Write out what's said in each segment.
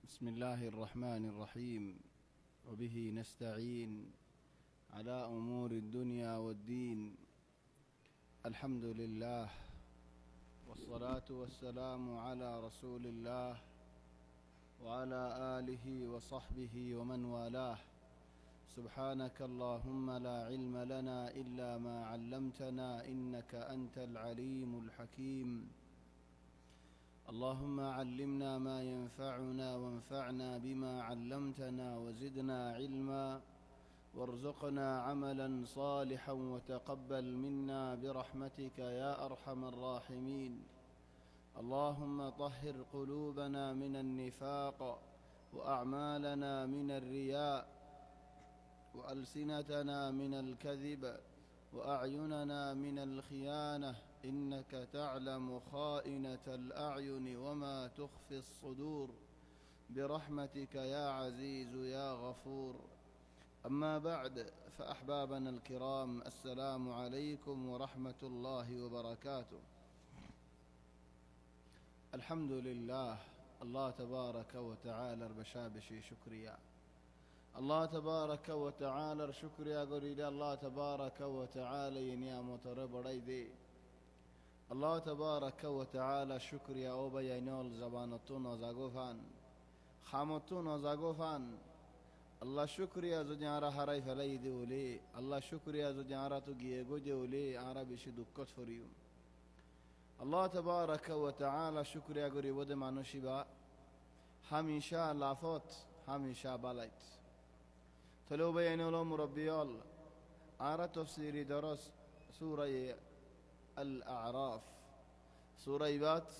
بسم الله الرحمن الرحيم. وبه نستعين على أمور الدنيا والدين. الحمد لله والصلاة والسلام على رسول الله وعلى آله وصحبه ومن والاه. سبحانك اللهم لا علم لنا إلا ما علمتنا إنك أنت العليم الحكيم. اللهم علمنا ما ينفعنا وانفعنا بما علمتنا وزدنا علما وارزقنا عملا صالحا وتقبل منا برحمتك يا أرحم الراحمين. اللهم طهر قلوبنا من النفاق وأعمالنا من الرياء وألسنتنا من الكذب وأعيننا من الخيانة، إنك تعلم خائنة الأعين وما تخفي الصدور، برحمتك يا عزيز يا غفور. أما بعد، فأحبابنا الكرام، السلام عليكم ورحمة الله وبركاته. الحمد لله، الله تبارك وتعالى بشابشي شكريا. الله تبارك وتعالى شكريا قريد الله تبارك وتعالى ينيا متربري دي. الله تبارك وتعالى شكريا أوبا ينول زبانتون وزاقوفان خامتون وزاقوفان. الله شكريا زجارة هراي فلاي دولي. الله شكريا زجارة تجيجو دولي عربي شدوكت فريوم. الله تبارك وتعالى شكريا قري ود مانوشي با هميشا لافوت هميشا بالايت تلو بينولو مربيال عرى تفسيري درس سورة الأعراف. سورة بات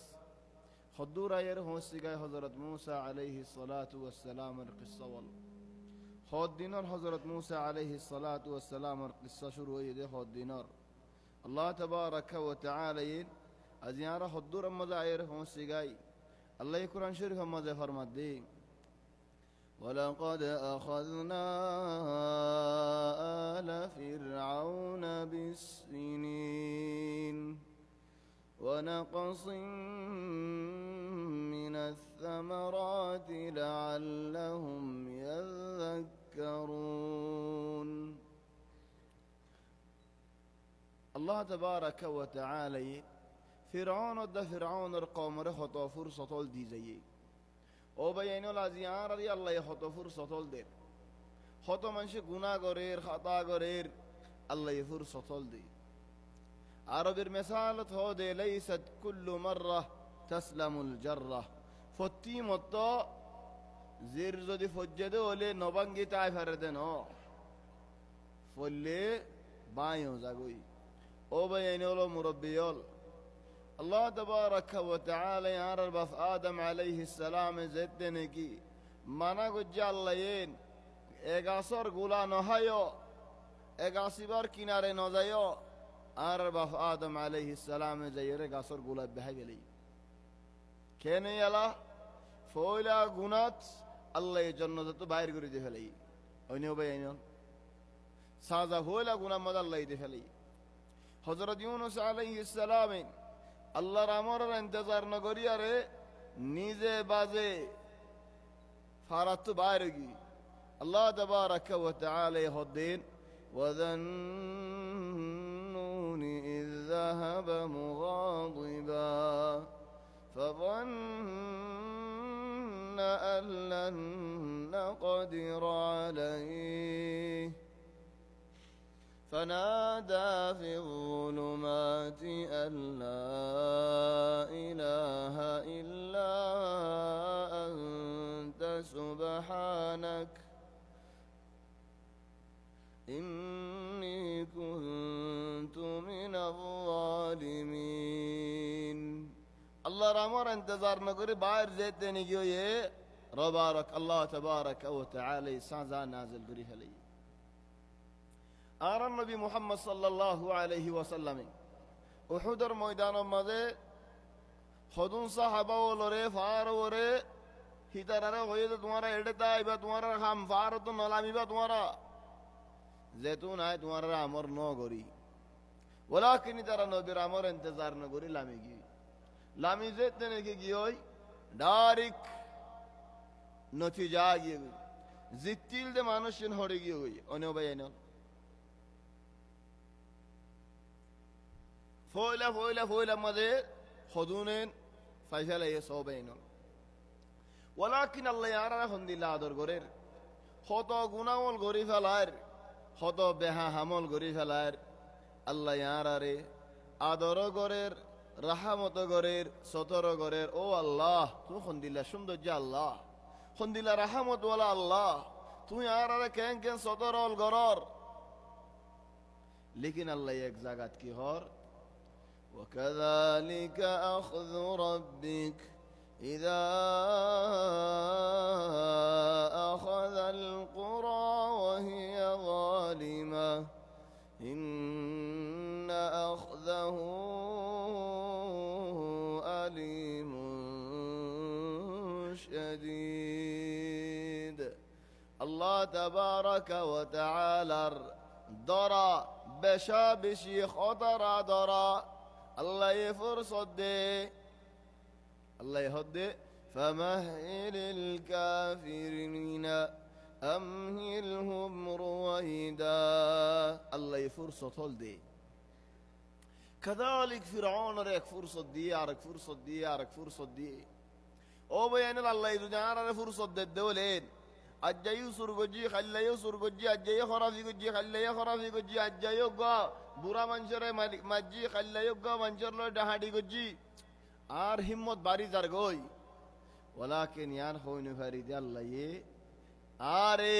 خدورة يرهو سيقاي حضرت موسى عليه الصلاة والسلام القصة وال خود دينار حضرت موسى عليه الصلاة والسلام القصة شروع يدي خود دينار. الله تبارك وتعالى أزيارة خدورة مزاير هو سيقاي الله يكران شرف مزا فرمت دي. ولقد أخذنا آل فرعون بالسنين ونقص من الثمرات لعلهم يذكرون. الله تبارك وتعالى فرعون القوم رخطوا فرصة دي زيي او بينو لازيان رضي الله يخطو فرصة دير خطو منش گناه غرير خطا غرير الله يفرصة دي. عرب المثال هودي ليست كل مرة تسلم الجرة فتي مطو زيرزو دي فجدو لي نوبانگي تاي فردنو فلي بايو زاغوي او بينو لو مربيول. الله تبارك وتعالى يعرف آدم عليه السلام زدنكي مانا گجالين اغاسر غولا نهايو اغاسبار كنار نوزايو عرف آدم عليه السلام زير اغاسر غولا بهايلي كين يلا فولا غنات الله جنت باهر كري دي فلي اونيو بينو سازا فولا غنا مد الله دي فلي. حضرت يونس عليه السلام الله رامور انتظار نگوری اره نیزه بازه فارتو بارگی. الله تبارك وتعالى الدين وذنون إذ ذهب مغاضبا فظن أن لن نقدر عليه فنادى في الظلمات أن لا إله إلا أنت سبحانك إني كنت من الظالمين. الله رامور انتظار نقول باير زيتني جويه ربارك الله تبارك وتعالى سازا نازل قريه لي. آر النبي محمد صلى الله عليه وسلم احدر ميدان مده خدون صحابه ولره فار وره هيترره هيد تمہارا اڑتا ایبا تمہارا ہم فارت نلامی با تمہارا زيتون آئے تمہارا امر نو گوری ولكن ترى نبي امر انتظار نو گوری لامی گی لامی زیت نے کی گیوئی ڈارک নতিজা গিয়ে গই জিতিল দে মানুষের হরে গিয়ে গই অনেও ভাই এন ফয়লা ফয়লা ফয়লা মাঝে হদুনেন ফাইফালাই সব এন ওয়ালাকিন আল্লাহ ইয়ারা হন্দিল্লা আদর গরের হত গুনামল গরি ফেলার হত বেহা হামল গরি ফেলার আল্লাহ ইয়ারারে আদর গরের রাহামত গরের সতর গরের ও আল্লাহ তুমি হন্দিল্লা সৌন্দর্য আল্লাহ হন্দিল্লা রাহামত ওয়ালা আল্লাহ তুমি ইয়ারারে কেন কেন সতরল গরর লেকিন আল্লাহ এক জায়গাত কি হর وكذلك أخذ ربك إذا أخذ القرى وهي ظالمة إن أخذه أليم شديد الله تبارك وتعالى درى بشابشي خطر درى الله يفرصد دي الله يهدي فمهل الكافرين أمهلهم رويدا الله يفرصد هلدي كذلك فرعون ريك فرصد دي عرك فرصد دي عرك فرصد دي او بيان الله يدعى فرصد الدولين أجايو سرقجي خلّيو سرقجي أجايو خرافي قجي خلّيو خرافي قجي أجايو قا برا منشر مجي خلّيو قا منشر لو دهادي قجي আর হিম্মত বাড়ি যার গই ওলাকিন ইয়ান হইনে ফারি দে আল্লাহ এ আরে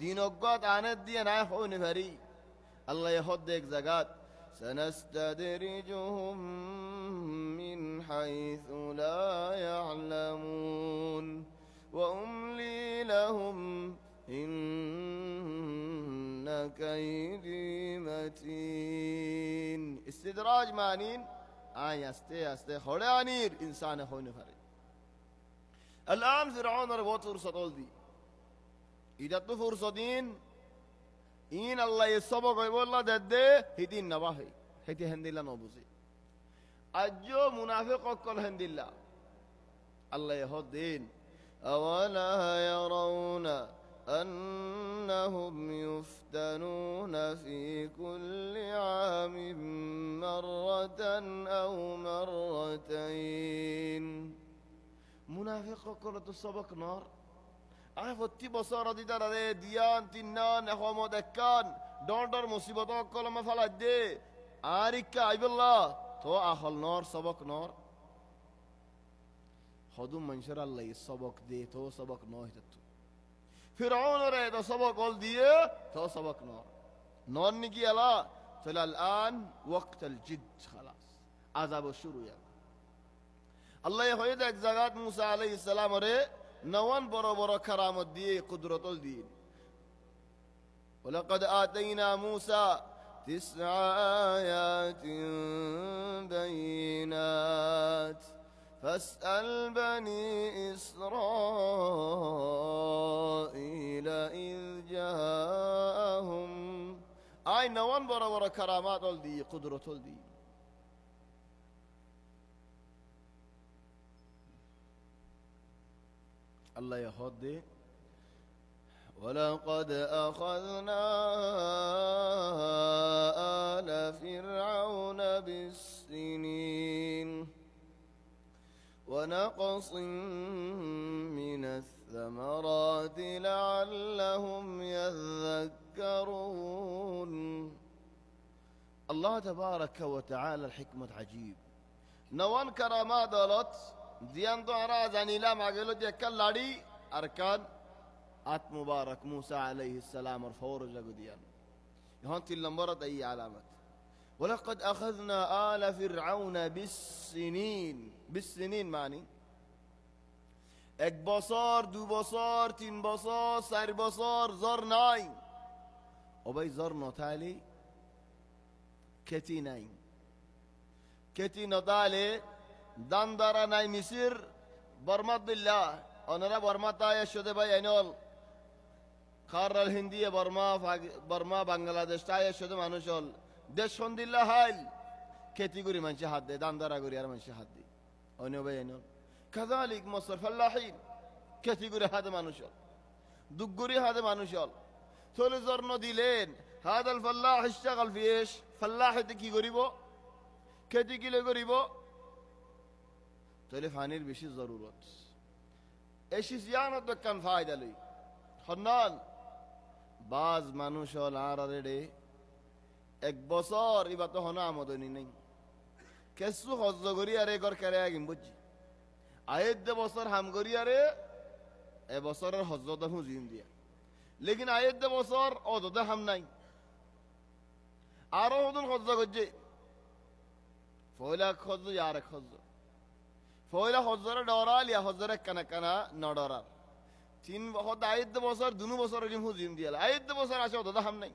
দিনগত আনত দিয়ে না হইনে ফারি আল্লাহ হদ এক জায়গাত سنستدرجهم من حيث لا يعلمون وأملي لهم إن كيدي متين استدراج معنين আস্তে আস্তে হড়ে আনির ইনসান হইনে পারে الآن فرعون বহুত ফুরসত দি ইদা তো ফুরসদিন ইন আল্লাহ সব কইব আল্লাহ দে হিদিন নবাহে হেতি হেন্দিলা নবুজি আজও মুনাফিক অকল হেন্দিলা আল্লাহ হদিন আওয়ালা ইয়ারাউনা أنهم يفتنون في كل عام مرة أو مرتين منافق قلت السبق نار عارف التبصار دي دار ديان تنان أخوة مدكان دور مصيبة كل ما فعل دي عارك عيب الله تو أخل نار سبق نار خدوم منشر الله السبق دي تو سبق نار فرعون ره تو سبق قول ديه تو سبق نار نار نجي الله فلا الآن وقت الجد خلاص عذاب الشروع يعني الله يخيد اجزاقات موسى عليه السلام ره نوان برو برو كرامت ديه قدرت الدين ولقد آتينا موسى 9 آيات بينات فاسأل بني إسرائيل إذ جاءهم أي نوان برا برا كرامات الدي قدرة الدي الله يهدي ولقد أخذنا آل فرعون بالسنين ونقص من الثمرات لعلهم يذكرون الله تبارك وتعالى الحكمة عجيب نوان كرامات دولت ديان دعرا زنيلا معقلو ديكال لاري أركان آت مبارك موسى عليه السلام الفور جاكو ديان يهون تلنبرت أي علامات ولقد أخذنا آل فرعون بالسنين بالسنين معني এক বছর 2 বছর 3 বছর 4 বছর জ্বর নাই ও ভাই জ্বর নথালে খেতি নাই খেতি নতালে দান দ্বারা নাই মিসির বর্মা বিল্লাহ ওনারা বর্মা তাই এসে ভাই এনল খারাল হিন্দি বর্মা বাংলাদেশ তাই এসে মানুষ হল দেশ সন্দিল্লা হাইল খেতি করি মানুষে হাত দেয় দান দ্বারা করি আর মানুষে হাত দেয় অন্য ভাই এনল كذلك مصر فلاحين খেতি করে হাতে মানুষ হল, দুগুরি হাতে মানুষ হল। চলে জন্ম দিলেন হাদাল ফাল্লাহ ইশতাগাল ফিশ, ফাল্লাহেতে কি করিব, খেতি কিলে করিব। তাহলে পানির বেশি জরুরত। এসি জিয়ানত কান ফায়দা লই হন্নান বাজ মানুষ হল আর রে 1 বছর ইবা তো হন আমদনি নেই, কেসু হজ করি আরে ঘর কেড়ে আগিম বুঝছি, আয়ের বছর হাম করি আরে এবছরের হজরত হুজিম দিয়া, লেকিন আয়ের বছর অদতে হাম নাই, আরো হদুন হজ করছে। ফয়লা হজ আর এক হজ, ফয়লা হজরে ডরাল ইয়া হজরে কানা কানা নডরাল। 3 হদ আয়ের বছর 2 বছর হুজিম দিয়াল, আয়ের বছর আসে অদতে হাম নাই।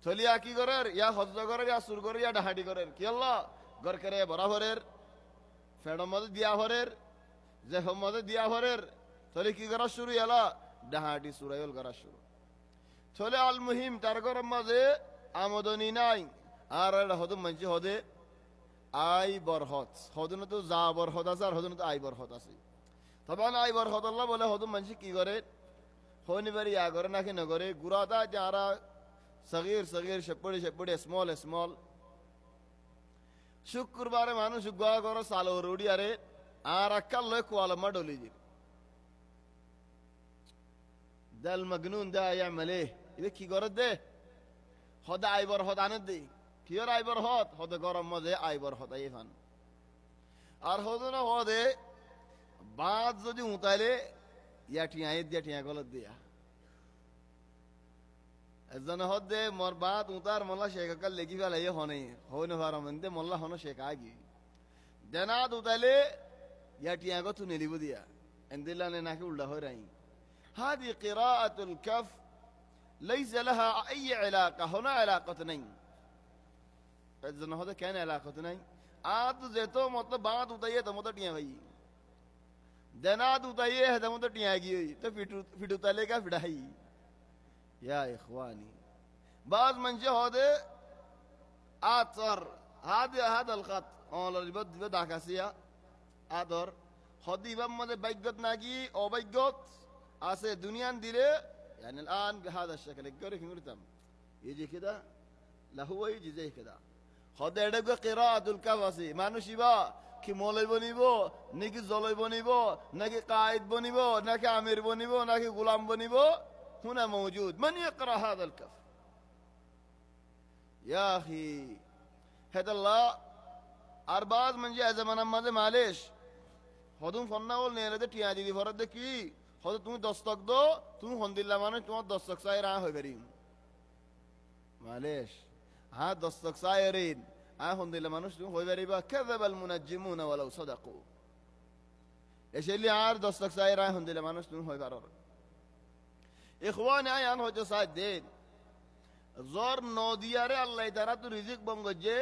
চলিয়া কি করের, ইয়া হজ করের, ইয়া সুর করে, ইয়া ডাহাটি করের। কি আল্লাহ ঘর করে বরাবরের ফেডম মধ্যে দিয়া ভরের, যে মধ্যে দিয়া ভরের। চলে কি করা শুরু এলা ডাহাটি সুরাইল করা শুরু। চলে আল মুহিম তার গরম মাঝে আমদনি নাই। আর হদম মানছি হদে আই বরহত, হদন তো যা বরহত আছে, আর হদন তো আই বরহত আছে। তবে আই বরহত আল্লাহ বলে হদম মানছি কি করে, শনিবার ইয়া করে নাকি নগরে গুড়াদা যারা সগীর সগীর সেপড়ে সেপড়ে স্মল স্মল। শুক্রবারে মানুষ গোয়া করো সালো রুড়ি আরে আর আক্কাল লয় কোয়ালম্মা ডলি জির দাল মগনুন দা ইয়ামলে ইবে কি করে দে হদা আইবর হদ আনে দে কি আর আইবর হদ হদ গরম মজে আইবর হদ আইফান। আর হদ না হদে বাদ যদি উতাইলে ইয়া টিয়া দিয়া টিয়া গলত দিয়া এজন হদে মোর বাদ উতার মোল্লা শেখ কাল লেগি ফেলাই হনে হনে ফারমন্দে মোল্লা হনো শেখ আগি দেনা উতাইলে ইয়া টিয়া গো তু নেলিব দিয়া এন্দিলানে নাকি উল্টা হই রাই। هذه قراءة الكف ليس لها أي علاقة، هنا علاقة نين. إذن هذا كان علاقة نين. آد زيتو مطلب بعد उताइए तो मतलब टिया भाई दनाद उताइए है तो मतलब टिया की हुई तो फिट उताले का फिड़ाई या इख्वानी बाज मंशे होदे आतर هذا الخط أول ربط بداكاسيا آدر هدي بمده بيجت ناقي أو بيجت আসে দুনিয়ান দিলে يعني الآن بهذا الشكل يقولك نقولتم يجي كده لا هو يجي زي كده خد يدك قراءة الكفاسي ما نشيبا كي مولى بنيبو نيجي زلوي بنيبو نيجي قائد بنيبو نيجي أمير بنيبو نيجي غلام بنيبو هنا موجود من يقرأ هذا الكف يا أخي هذا الله أربعة من جاء زمان ماذا معلش خدوم فنا أول نيرة تيادي دي فرد كي হয়তো তুমি দস্তক দো তুমি হন্দিল্লা মানে তোমার দস্তক চাই রা হয়ে পারিম মালেশ হ্যাঁ দস্তক চাই রিন হন্দিল্লা মানুষ তুমি হয়ে পারিবা কাযাবাল মুনাজ্জিমুনা ওয়ালাউ সাদাকু এসেলি আর দস্তক চাই রা হন্দিল্লা মানুষ তুমি হয়ে পারো। ইখওয়ানি আয়ান হয়তো সাথ দেন জর নদিয়ারে আল্লাহ তারা তো রিজিক বঙ্গ যে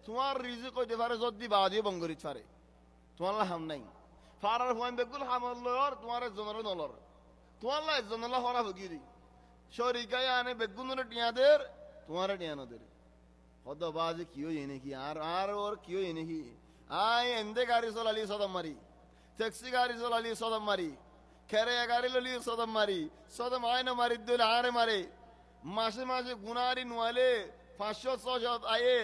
তোমার রিজিক হইতে পারে যদি বাদিয়ে বঙ্গরিত পারে তোমার হাম নাই ফারার হুয়ান বেগুল হামলর তোমার জনর নলর তোমার লাই জনলা হরা ভগিরি শরিকায় আনে বেগুনের টিয়াদের তোমার টিয়ানদের হদ বাজে কিও এনে কি আর ওর কিও এনে কি আই এন্দে গাড়ি চলালি সদম মারি ট্যাক্সি গাড়ি চলালি সদম মারি খেরে গাড়ি ললি সদম মারি সদম আইন মারি দিলে আরে মারে মাসে মাসে গুনারি নোয়ালে 500-600 আয়ে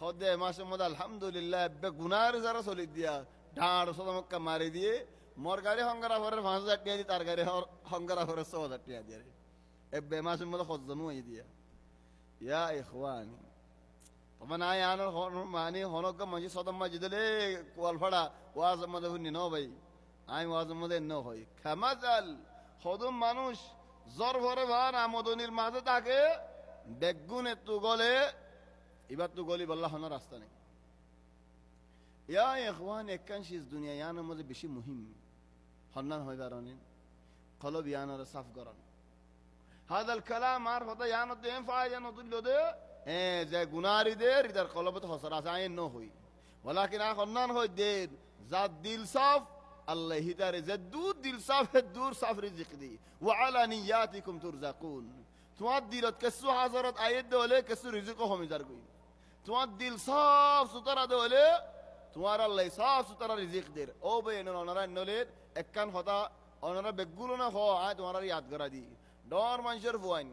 হদে মাসে মধ্যে আলহামদুলিল্লাহ বে গুনারি যারা চলি দিয়া ঢাড় সদমক্কা মারি দিয়ে মোর গাড়ি হংগারা ভরে 5,000 টাকা দিয়ে তার গাড়ি হংগারা ভরে 6,000 টাকা দিয়ে এবে মাসের মধ্যে খরচনু হয়ে দিয়া ইয়া ইখওয়ানি তখন আয় আনার মানে হনক মাঝি সদম মাঝি দিলে কোয়াল ফাড়া ওয়াজ মধ্যে হুনি ন ভাই আই ওয়াজ মধ্যে ন হই খামাজাল হদম মানুষ জ্বর ভরে ভার আমদনির মাঝে থাকে বেগুনে তু গলে এবার তু গলি বললা হনার রাস্তা নেই। يا إخوان كان شيء الدنيا يانا ماذا بشيء مهم حنان هاي بارانين قلب يانا رصاف قران هذا الكلام عارف هذا يانا دين فايد يانا تقول ده زي جناري ده إذا قلبت خسر عين نو هوي ولكن حنان هاي دين زاد دل صاف الله هدار زاد دود دل صاف الدور صاف رزق دي وعلى نياتكم ترزقون تواد دلت كسو حضرت آيات دولة كسو رزقهم يزرقين تواد دل صاف سترة دولة তোমার আল্লাহ সাফ সুতরা রিজিক দের ও বেন ননারা নলের একখান হতা ওনারা বেগুলো না হ আয় তোমার ইয়াদ করা দি ডর মানুষের ফোয়াইন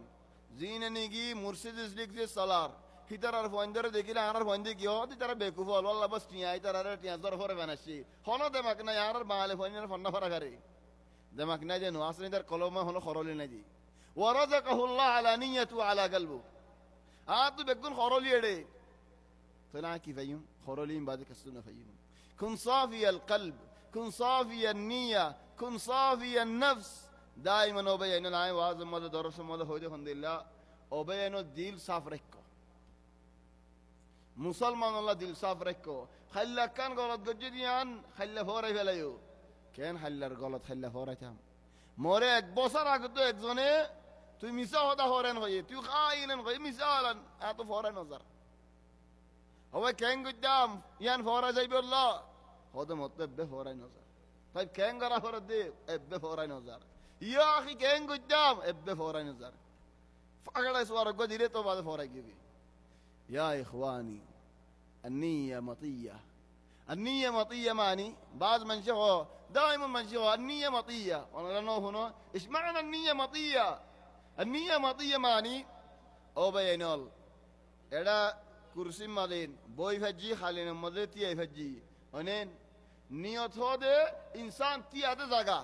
জিনে নিগি মুর্শিদিস লিখছে সালার হিতারার ফোয়াইন ধরে দেখিলে আনার ফোয়াইন দিয়ে কি হতি তারা বেকুফ হল আল্লাহ বাস টিয়াই তারা টিয়া দর ফরে বানাসি হন দেমাক না আর বাঙালি ফোয়াইনের ফন্না ফরা গারে দেমাক না যে নোয়াসনি তার কলমা হলো খরলি না দি ওয়ারাযাকাহুল্লাহ আলা নিয়াতু আলা কলবু তো বেগুন খরলি এড়ে طلع كيفيهم خرولين بعد كسونا فيهم كن صافي القلب كن صافي النية كن صافي النفس دائما وبين العين وعظم ماذا درس ماذا هو الحمد لله وبين الدل صاف ركو مسلمان الله دل صاف ركو خلى كان غلط جديان خلى فوري فلايو كان خلى غلط خلى فوري تام موري এক বছর আগে তো একজনে তুই মিছা হতা হরেন হয়ে তুই খাইলেন হয়ে মিছা হলেন এত ফরে নজর هو كان قدام ين فورا زي بالله هذا مطلب به فورا نظر طيب كان قرا فورا دي ابه فورا نظر يا اخي كان قدام ابه فورا نظر فقال اسوار قديره تو بعد فورا جيبي يا اخواني النية مطية النية مطية معني بعض من شغو دائما من شغو النية مطية وانا لانه هنا ايش معنى النية مطية النية مطية معني او بينول ادا কুরসি মালেন বই ভাজি খালেন মধ্যে তিয়াই ভাজি অনেন নিয়ত হদে ইনসান তিয়াতে জাগা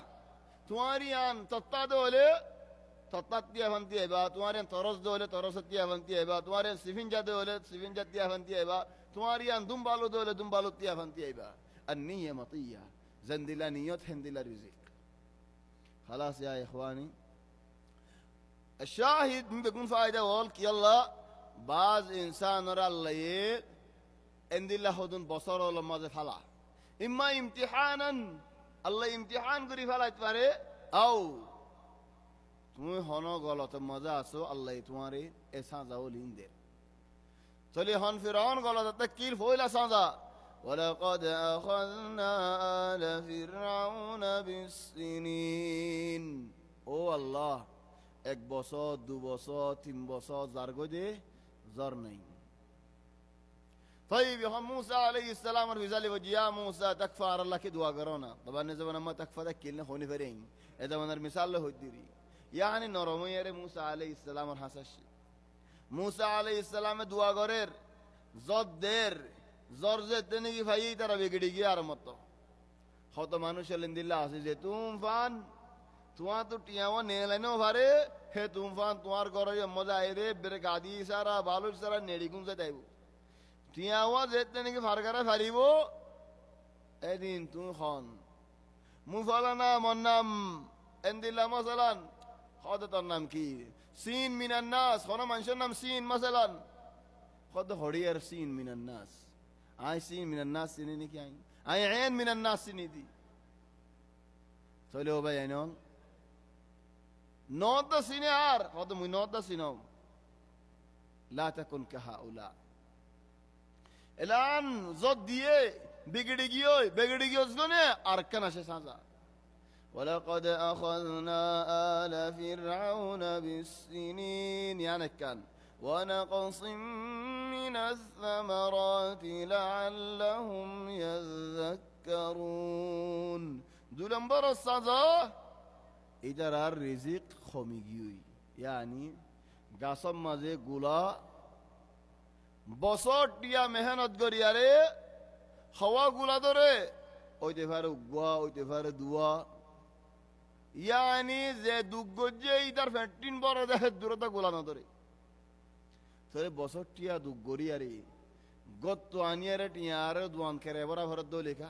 তোমারি আন তত্তা দলে তত্তা তিয়া ভান্তি আইবা তোমারি আন তরস দলে তরস তিয়া ভান্তি আইবা তোমারি আন সিফিনজা দলে সিফিনজা তিয়া ভান্তি আইবা তোমারি আন দুমবালু দলে দুমবালু তিয়া ভান্তি আইবা النية مطية زندلا نيوت هندلا رزق خلاص يا اخواني الشاهد من بيكون فايدة والك يلا بعض انسان را الله اند الله خودن بصر ولا ما فلا اما امتحانا الله امتحان করি ফেলাইতে পারে او তুমি হনো গলত মজা আছো আল্লাহ তোমারে এ সাজাও লিন দে চলে হন ফিরাউন গলত তাকিল ফইলা সাজা ولقد اخذنا آل فرعون بالسنين ও আল্লাহ এক বছর দু বছর তিন বছর জারগো দে زر نہیں طيب يا موسى عليه السلام ورزالي وجيا موسى تكفى على الله كي دعا کرونا طبعا نزبنا ما تكفى ذا كلنا هوني فرين اذا من المثال له الديري يعني نرمي يا موسى عليه السلام ورحسش موسى عليه السلام دعا کرر زد دير زر زدني کی فائی ترا بگڑی گیا رمت خود মানুষ لندلله আসে তুমফান তোমার তো টিয়াও নেলানো ভারে হে তুমফান তোমার ঘরে মজা আইরে বেরগাদি সারা বালু সারা নেড়ি গুমসে যাইব টিয়াও যেতে নাকি ফারগারা ফারিব এদিন তুমি খন মুফালানা মন নাম এন্দিল্লা মাসালান খদ তোর নাম কি সিন মিনান নাস কোন মানুষের নাম সিন মাসালান খদ হড়িয়ার সিন মিনান নাস আই সিন মিনান নাস সিনি নাকি আই আইন মিনান নাস সিনি দি চলে ও ভাই আইনন نوت سينار هذا مو نوت سينوم لا تكن كهؤلاء الان زود দিয়ে বিগড়ি গিয়ে জনে আরকান আসে সাজা ولقد اخذنا آل فرعون بالسنين يعني كان ونقص من الثمرات لعلهم يذكرون دولمبر السازا ইদার আর রিজিক কমে গিয়ে yani গাছর মাঝে গুলা বছর টিয়া মেহনত করি আরে হাওয়া গুলা ধরে ওইতে পারে উগুয়া ওইতে পারে দুয়া yani যে দুগজে ইদার ফেটিন বড় দেখে দূরতা গুলা না ধরে তোরে বছর টিয়া দুগরি আরে গত আনিয়ারে টিয়া আরে দুয়ান করে বরাবর দলেখা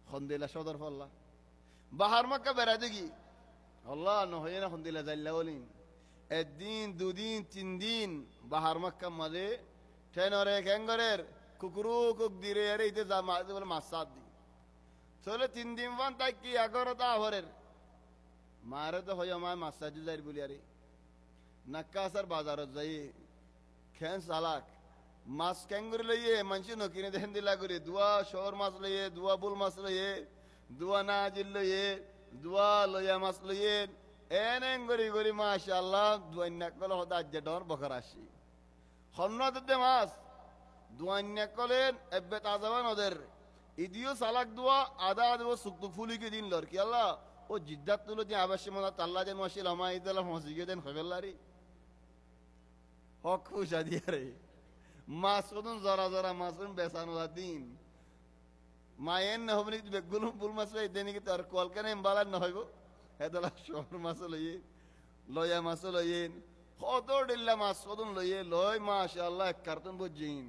খন্দেলা সদর ফল্লা বাহার মক্কা বেড়াতে কি আল্লাহ নহয়ে না খন্দিলা জাল্লা বলিন একদিন দুদিন তিন দিন বাহার মক্কা মাঝে ঠেনরে ক্যাঙ্গরের কুকুরু কুক দিরে আরে ইতে যা মাঝে বলে মাছ সাত দি চলে তিন দিন বান তাই কি আগরতা হরের মারে তো হয়ে আমার মাছ সাজু যাই বলি আরে নাক্কাসার বাজারত যাই খেন সালাক মাছ ক্যাঙ্গুরি লইয়ে মানুষ নকিনে দেখেন দিলা করে দুয়া শহর মাছ লইয়ে দুয়া বুল মাছ লইয়ে দুয়া না জিল লইয়ে দুয়া লইয়া মাছ লইয়ে এনেন গরি গরি মাশাআল্লাহ দুয়ান্না কল হদা আজ্জে ডর বকর আসি খন্নাতে মাছ দুয়ান্না কলেন এবে তাজাবান ওদের ইদিও সালাক দোয়া আদা দেব সুকতুক ফুলিকে দিন লর কি আল্লাহ ও জিদ্দাত তুলো যে আবাসে মনা তাল্লা যেন মাসিল আমাইদাল্লাহ হসিকে দেন হবেল্লারি হক খুশা দিয়া রে মাছ কদন জরা জরা মাছুন বেসানো দিন মায়ের না হবে নাকি বেগুলো ফুল মাছ পাই দেনি কি তার কলকানে এমবালার না হইব হেদলা শহর মাছ লইয়ে লয়া মাছ লইয়েন কত ডিল্লা মাছ কদন লইয়ে লয় মাশাআল্লাহ এক কার্টন বুঝিন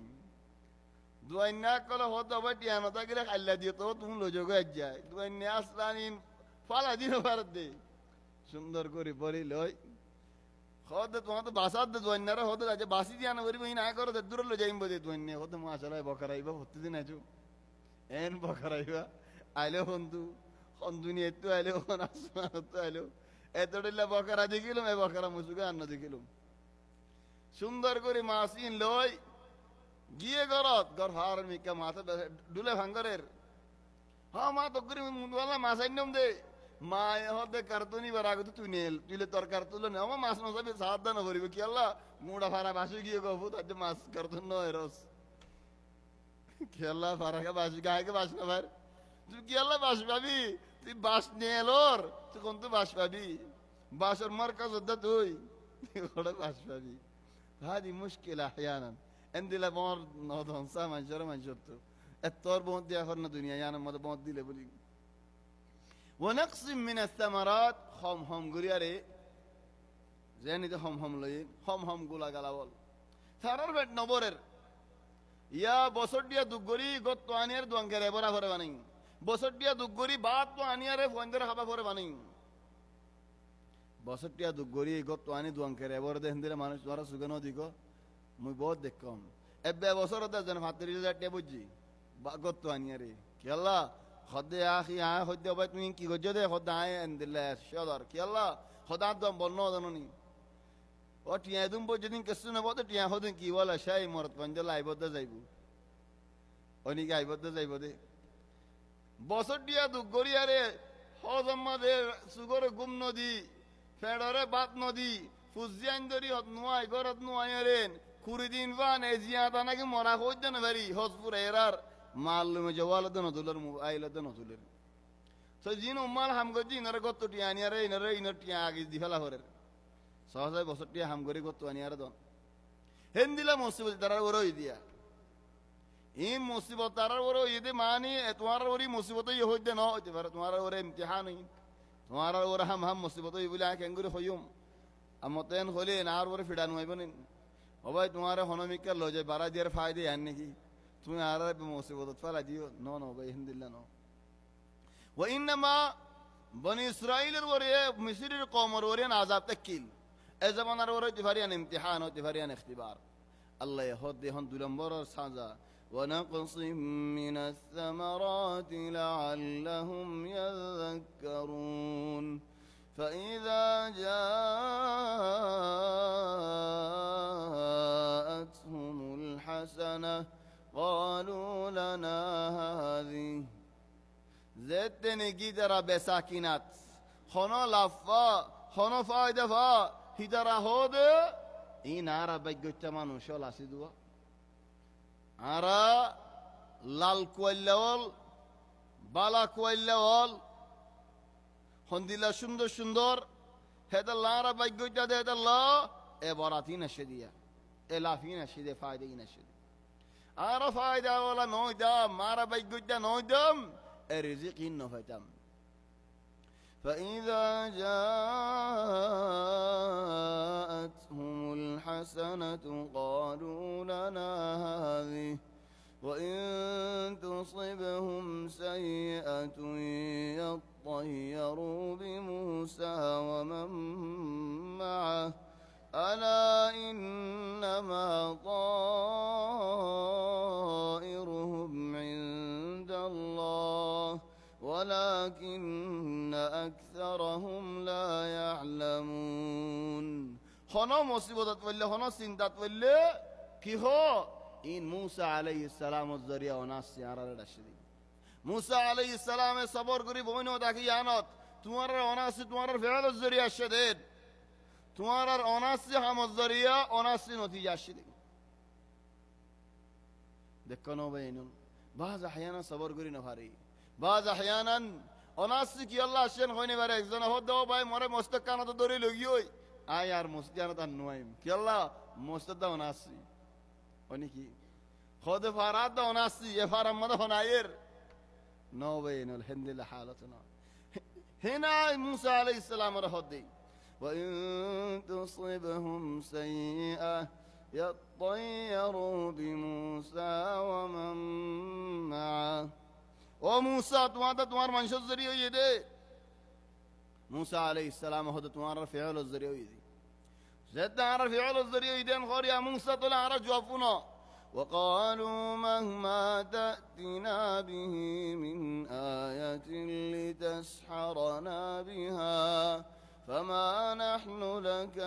দুয়াইনা কল হতো আবার টিয়ানো তাকিলে খাইলা দিও তো তুমি লজগে আজ যায় দুয়াইনা আসলানিন ফালা দিন ভারত দে সুন্দর করে বলি লয় হদ তোমার তো বাসার দে দুয়াইনারা হতো আজ বাসি দিয়া না করিব না করো দূর লো যাইম বদে দুয়াইনা হতো মাশাআল্লাহ বকরাইবা প্রতিদিন আছো এন বকরাইবা আইলো বন্ধু দুনিয়া তো আইলো আসমান তো আইলো এত ডিল্লা বকরা দেখিলাম এ বকরা মুসুকে আন্ন দেখিলাম সুন্দর করে মাসিন লয় গিয়ে গরত গর হার মিকা মাথা ডুলে ভাঙ্গরের হ্যাঁ মা তো করি মুন্ডওয়ালা মাছ আইনম দে মা হদে কার্টুনি বার আগে তুই নেল তুইলে তরকার তুলে নে আমার মাছ নসাবে সাবধান করিব কি আল্লাহ মুড়া ফারা বাসি গিয়ে গফু তাতে মাছ কার্টুন নয় রস কি আল্লাহ ফারাকে বাসি গায়কে বাস না ভাই তুই কি আল্লাহ বাস পাবি তুই বাস নিয়ে এলোর তুই কোন তুই বাস পাবি বাসর মার কাজ তুই ওটা বাস পাবি হাদি মুশকিল আহয়ানান এন্দিলা বর নদন সা মানুষের মানুষের তো তোর বহুত দিয়া কর না দুনিয়া ইয়ানের মধ্যে বহুত দিলে বলি ওয়ানাকসিম মিনাস সামারাত হম হম গুরিয়ারে জানিতে হম হম লই হম হম গুলা গালা বল সারার বেট নবরের ইয়া বছর দিয়া দুগরি গত তো আনিয়ার দুয়াঙ্কের এবরা ভরে বানাই বছর দিয়া দুগরি বাত তো আনিয়ারে ফন্দের খাবা ভরে বানাই বছর দিয়া দুগরি গত তো আনি দুয়াঙ্কের এবর দেন দিলে মানুষ তোরা সুগানো দিগো মুই বহুত দেখম এবে বছর দে জন ৩৫,০০০ টাকা বুঝি গত তো আনিয়ারে কি আল্লাহ খদে আখি আ হদ্দে ভাই তুমি কি গজ্জ দে খদা আয় এন দিলে সদর কি আল্লাহ খদা দম বন্ন জাননি ও টিয়া দুম বো যেদিন কিছু না বতে টিয়া হদিন কি বলে সেই মরত পঞ্জে লাইবদে যাইব অনিকে আইবদে যাইব দে বছর দিয়া দুগরি আরে হজম্মা দে সুগরে গুম নদী ফেডরে বাত নদী ফুজিয়ান দরি হত নুয়াই গরত নুয়াই আরেন কুড়িদিন বান এজিয়া তানাকে মরা হইতে না ভারি হজপুর এরার মালুমে জওয়ালতে নতুলের আইলতে নতুলের তো জিন উম্মাল হাম গজি ইনারে গত টিয়া আনিয়ারে ইনার টিয়া আগে দি ফেলা হরের সহজে বছর টিয়া হাম করে গত আনিয়ারে দন হেন দিলা মুসিবত তারার ওর হই দিয়া ই মুসিবত তারার ওর হই দে মানি তোমার ওরি মুসিবত ই হইতে ন হইতে পারে তোমার ওরে ইমতিহান হই তোমার ওর হাম হাম মুসিবত হই বলে কেন করে হইম আমতেন হলে না আর ওরে ফিডানো হইব নি ও ভাই তোমার হনমিকা লজে বাড়া দিয়ার ফায়দে আন নাকি তুমি আর মুসিবত ফেলা দিও ন ভাই হিন্দিল্লা ন ও ইন্নামা বনি ইসরাইলের ওরে মিসরের কওমের ওরে আযাব তাকিল এই জামানার ওরে তিফারিয়ান ইমতিহান ও তিফারিয়ান ইখতিবার আল্লাহ হদ দেহন ২ নম্বর সাজা ونقص من الثمرات لعلهم يذكرون فإذا جاءتهم الحسنة قالوا لنا هذه زدتني جدر بساكنات خنا لفا خنا فايدة فا هدرا هود این آرا بگوت منو شال اسیدوا آرا لال کویلول بالا کویلول هندیلا সুন্দর সুন্দর হেদাল্লা আরা বগোইত দে হেদাল্লা এ বরাতি নশদিয়া এ লাফি নশদে ফায়দা নশদে আরা ফায়দা ওলা নয় দা মারা বগোইত নয় দম এ রিজিক ইন নফতাম فإذا جاءتهم الحسنة قالوا لنا هذه وإن تصبهم سيئة يطيروا بموسى ومن معه ألا إنما طائرهم عند الله ولكن أكثرهم لا يعلمون خنا مصيبة ولا خنا سندات ولا كيهو إن موسى عليه السلام الزريعة وناس سيارة رشدي موسى عليه السلام صبر قريب وينه ذاك يانات تمرر وناس تمرر فعل الزريعة الشديد تمرر وناس هم الزريعة وناس نتيجة الشديد دكانو بينهم বাজ আহয়ানা সবর করি না ভারি বাজ আহয়ানান অনাসি কি আল্লাহ আসেন হইনি বারে একজন হদ দাও ভাই মরে মস্তক কানা তো দরি লগি হই আই আর মসজিদ তার নুয়াইম কি আল্লাহ মস্তক দাও অনাসি অনি কি خذ فراد وناسي يفرم مدهن عير نو بين الهند لحالتنا هنا موسى عليه السلام رهدي وإن تصبهم سيئة يطيروا بموسى ومن معه وموسى تمہارا منشو ذریعہ یہ دے موسى عليه السلام هذا تمہارا فعل الذریعہ یہ دے زد تمہارا فعل الذریعہ یہ دے خور يا موسى تمہارا جوابنا وقالوا مهما تأتنا به من آية لتسحرنا بها فما نحن لك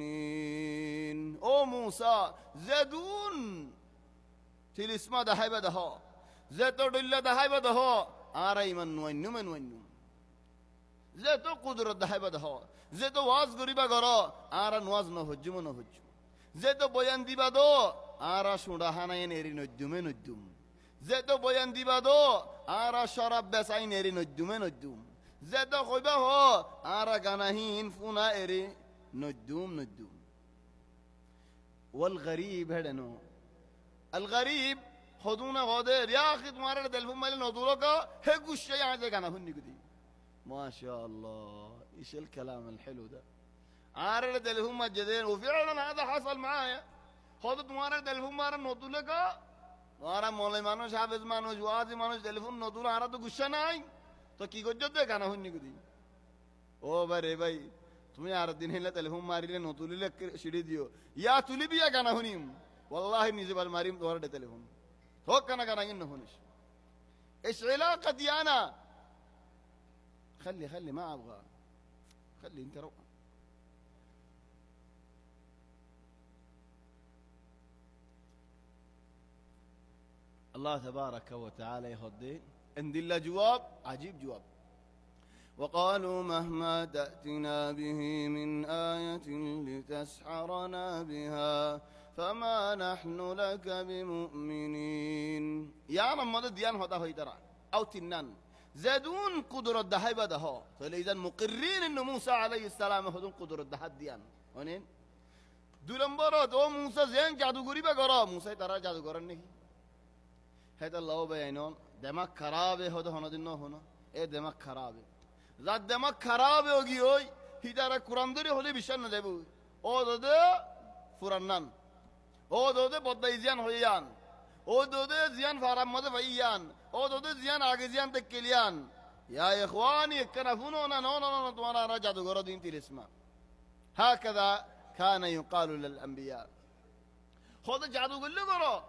بمؤمنين او موسى زدون تلسما دهيبه دها زتو دل دهيبه دها آرای من ونم زتو قدرت دهيبه دها زتو واز غریبا گرا آرا نواز نہ ہجم نہ ہج زتو بیان دیبا دو آرا شوڑا ہنائی نیری نجوم نجوم زتو بیان دیبا دو آرا شراب بسائی نیری نجوم نجوم زتو خوبا ہو آرا گناہین فونا ایری نجوم نجوم والغریب ہے نو الغریب خودونا غودر یا اخی تمہارے دلفون مالي نودولو کا ہے گوشے یہاں سے گانا ہنی کو دی ما شاء الله ايش الكلام الحلو ده عارر دلهم مجدين وفعلا هذا حصل معايا خود تمہارا টেলিফোন মারা নতুলে কা ওরা মৌলাই মানুষ হাফেজ মানুষ ওয়াজি মানুষ টেলিফোন নতুল আরা তো গুসা নাই তো কি করছো তো গানা হইনি কদি ও ভাই রে ভাই তুমি আর দিন হইলে টেলিফোন মারিলে নতুলিলে সিঁড়ি দিও ইয়া তুলি বিয়া গানা হনিম والله নিজে বার মারিম তোমার টেলিফোন হোক কানা গানা ইন হনিস ايش علاقه دي انا خلي ما ابغى خلي انت روح الله تبارك وتعالى يهدي عند الله جواب عجيب جواب وقالوا مهما تأتنا به من آية لتسحرنا بها فما نحن لك بمؤمنين يا رمض ديان هذا هو ترى أو تنان زادون قدرة دهاي بدها فإذا مقرين إن موسى عليه السلام هذون قدرة دهاي ديان هنين دولمبرات أو موسى زين جادو غريبة غرا موسى ترى جادو غرا नहीं هذا الله بينون دماغ خراب है होता होना दिन ना होना ये دماغ خراب है ज़ात دماغ خراب होगी होई हिदारा कुरान दरी होले बिशान न देबू ओ दोदे फुरन्नान ओ दोदे बद्दाई जियान होयान ओ दोदे जियान फाराम मदे भाईयान ओ दोदे जियान आगे जियान तक किलियान या इख्वानी कनफुनोना नो नो नो तुम्हारा राजा दो गरो दिन तिलिस्मा هكذا كان يقال للأنبياء خذ جادو قل له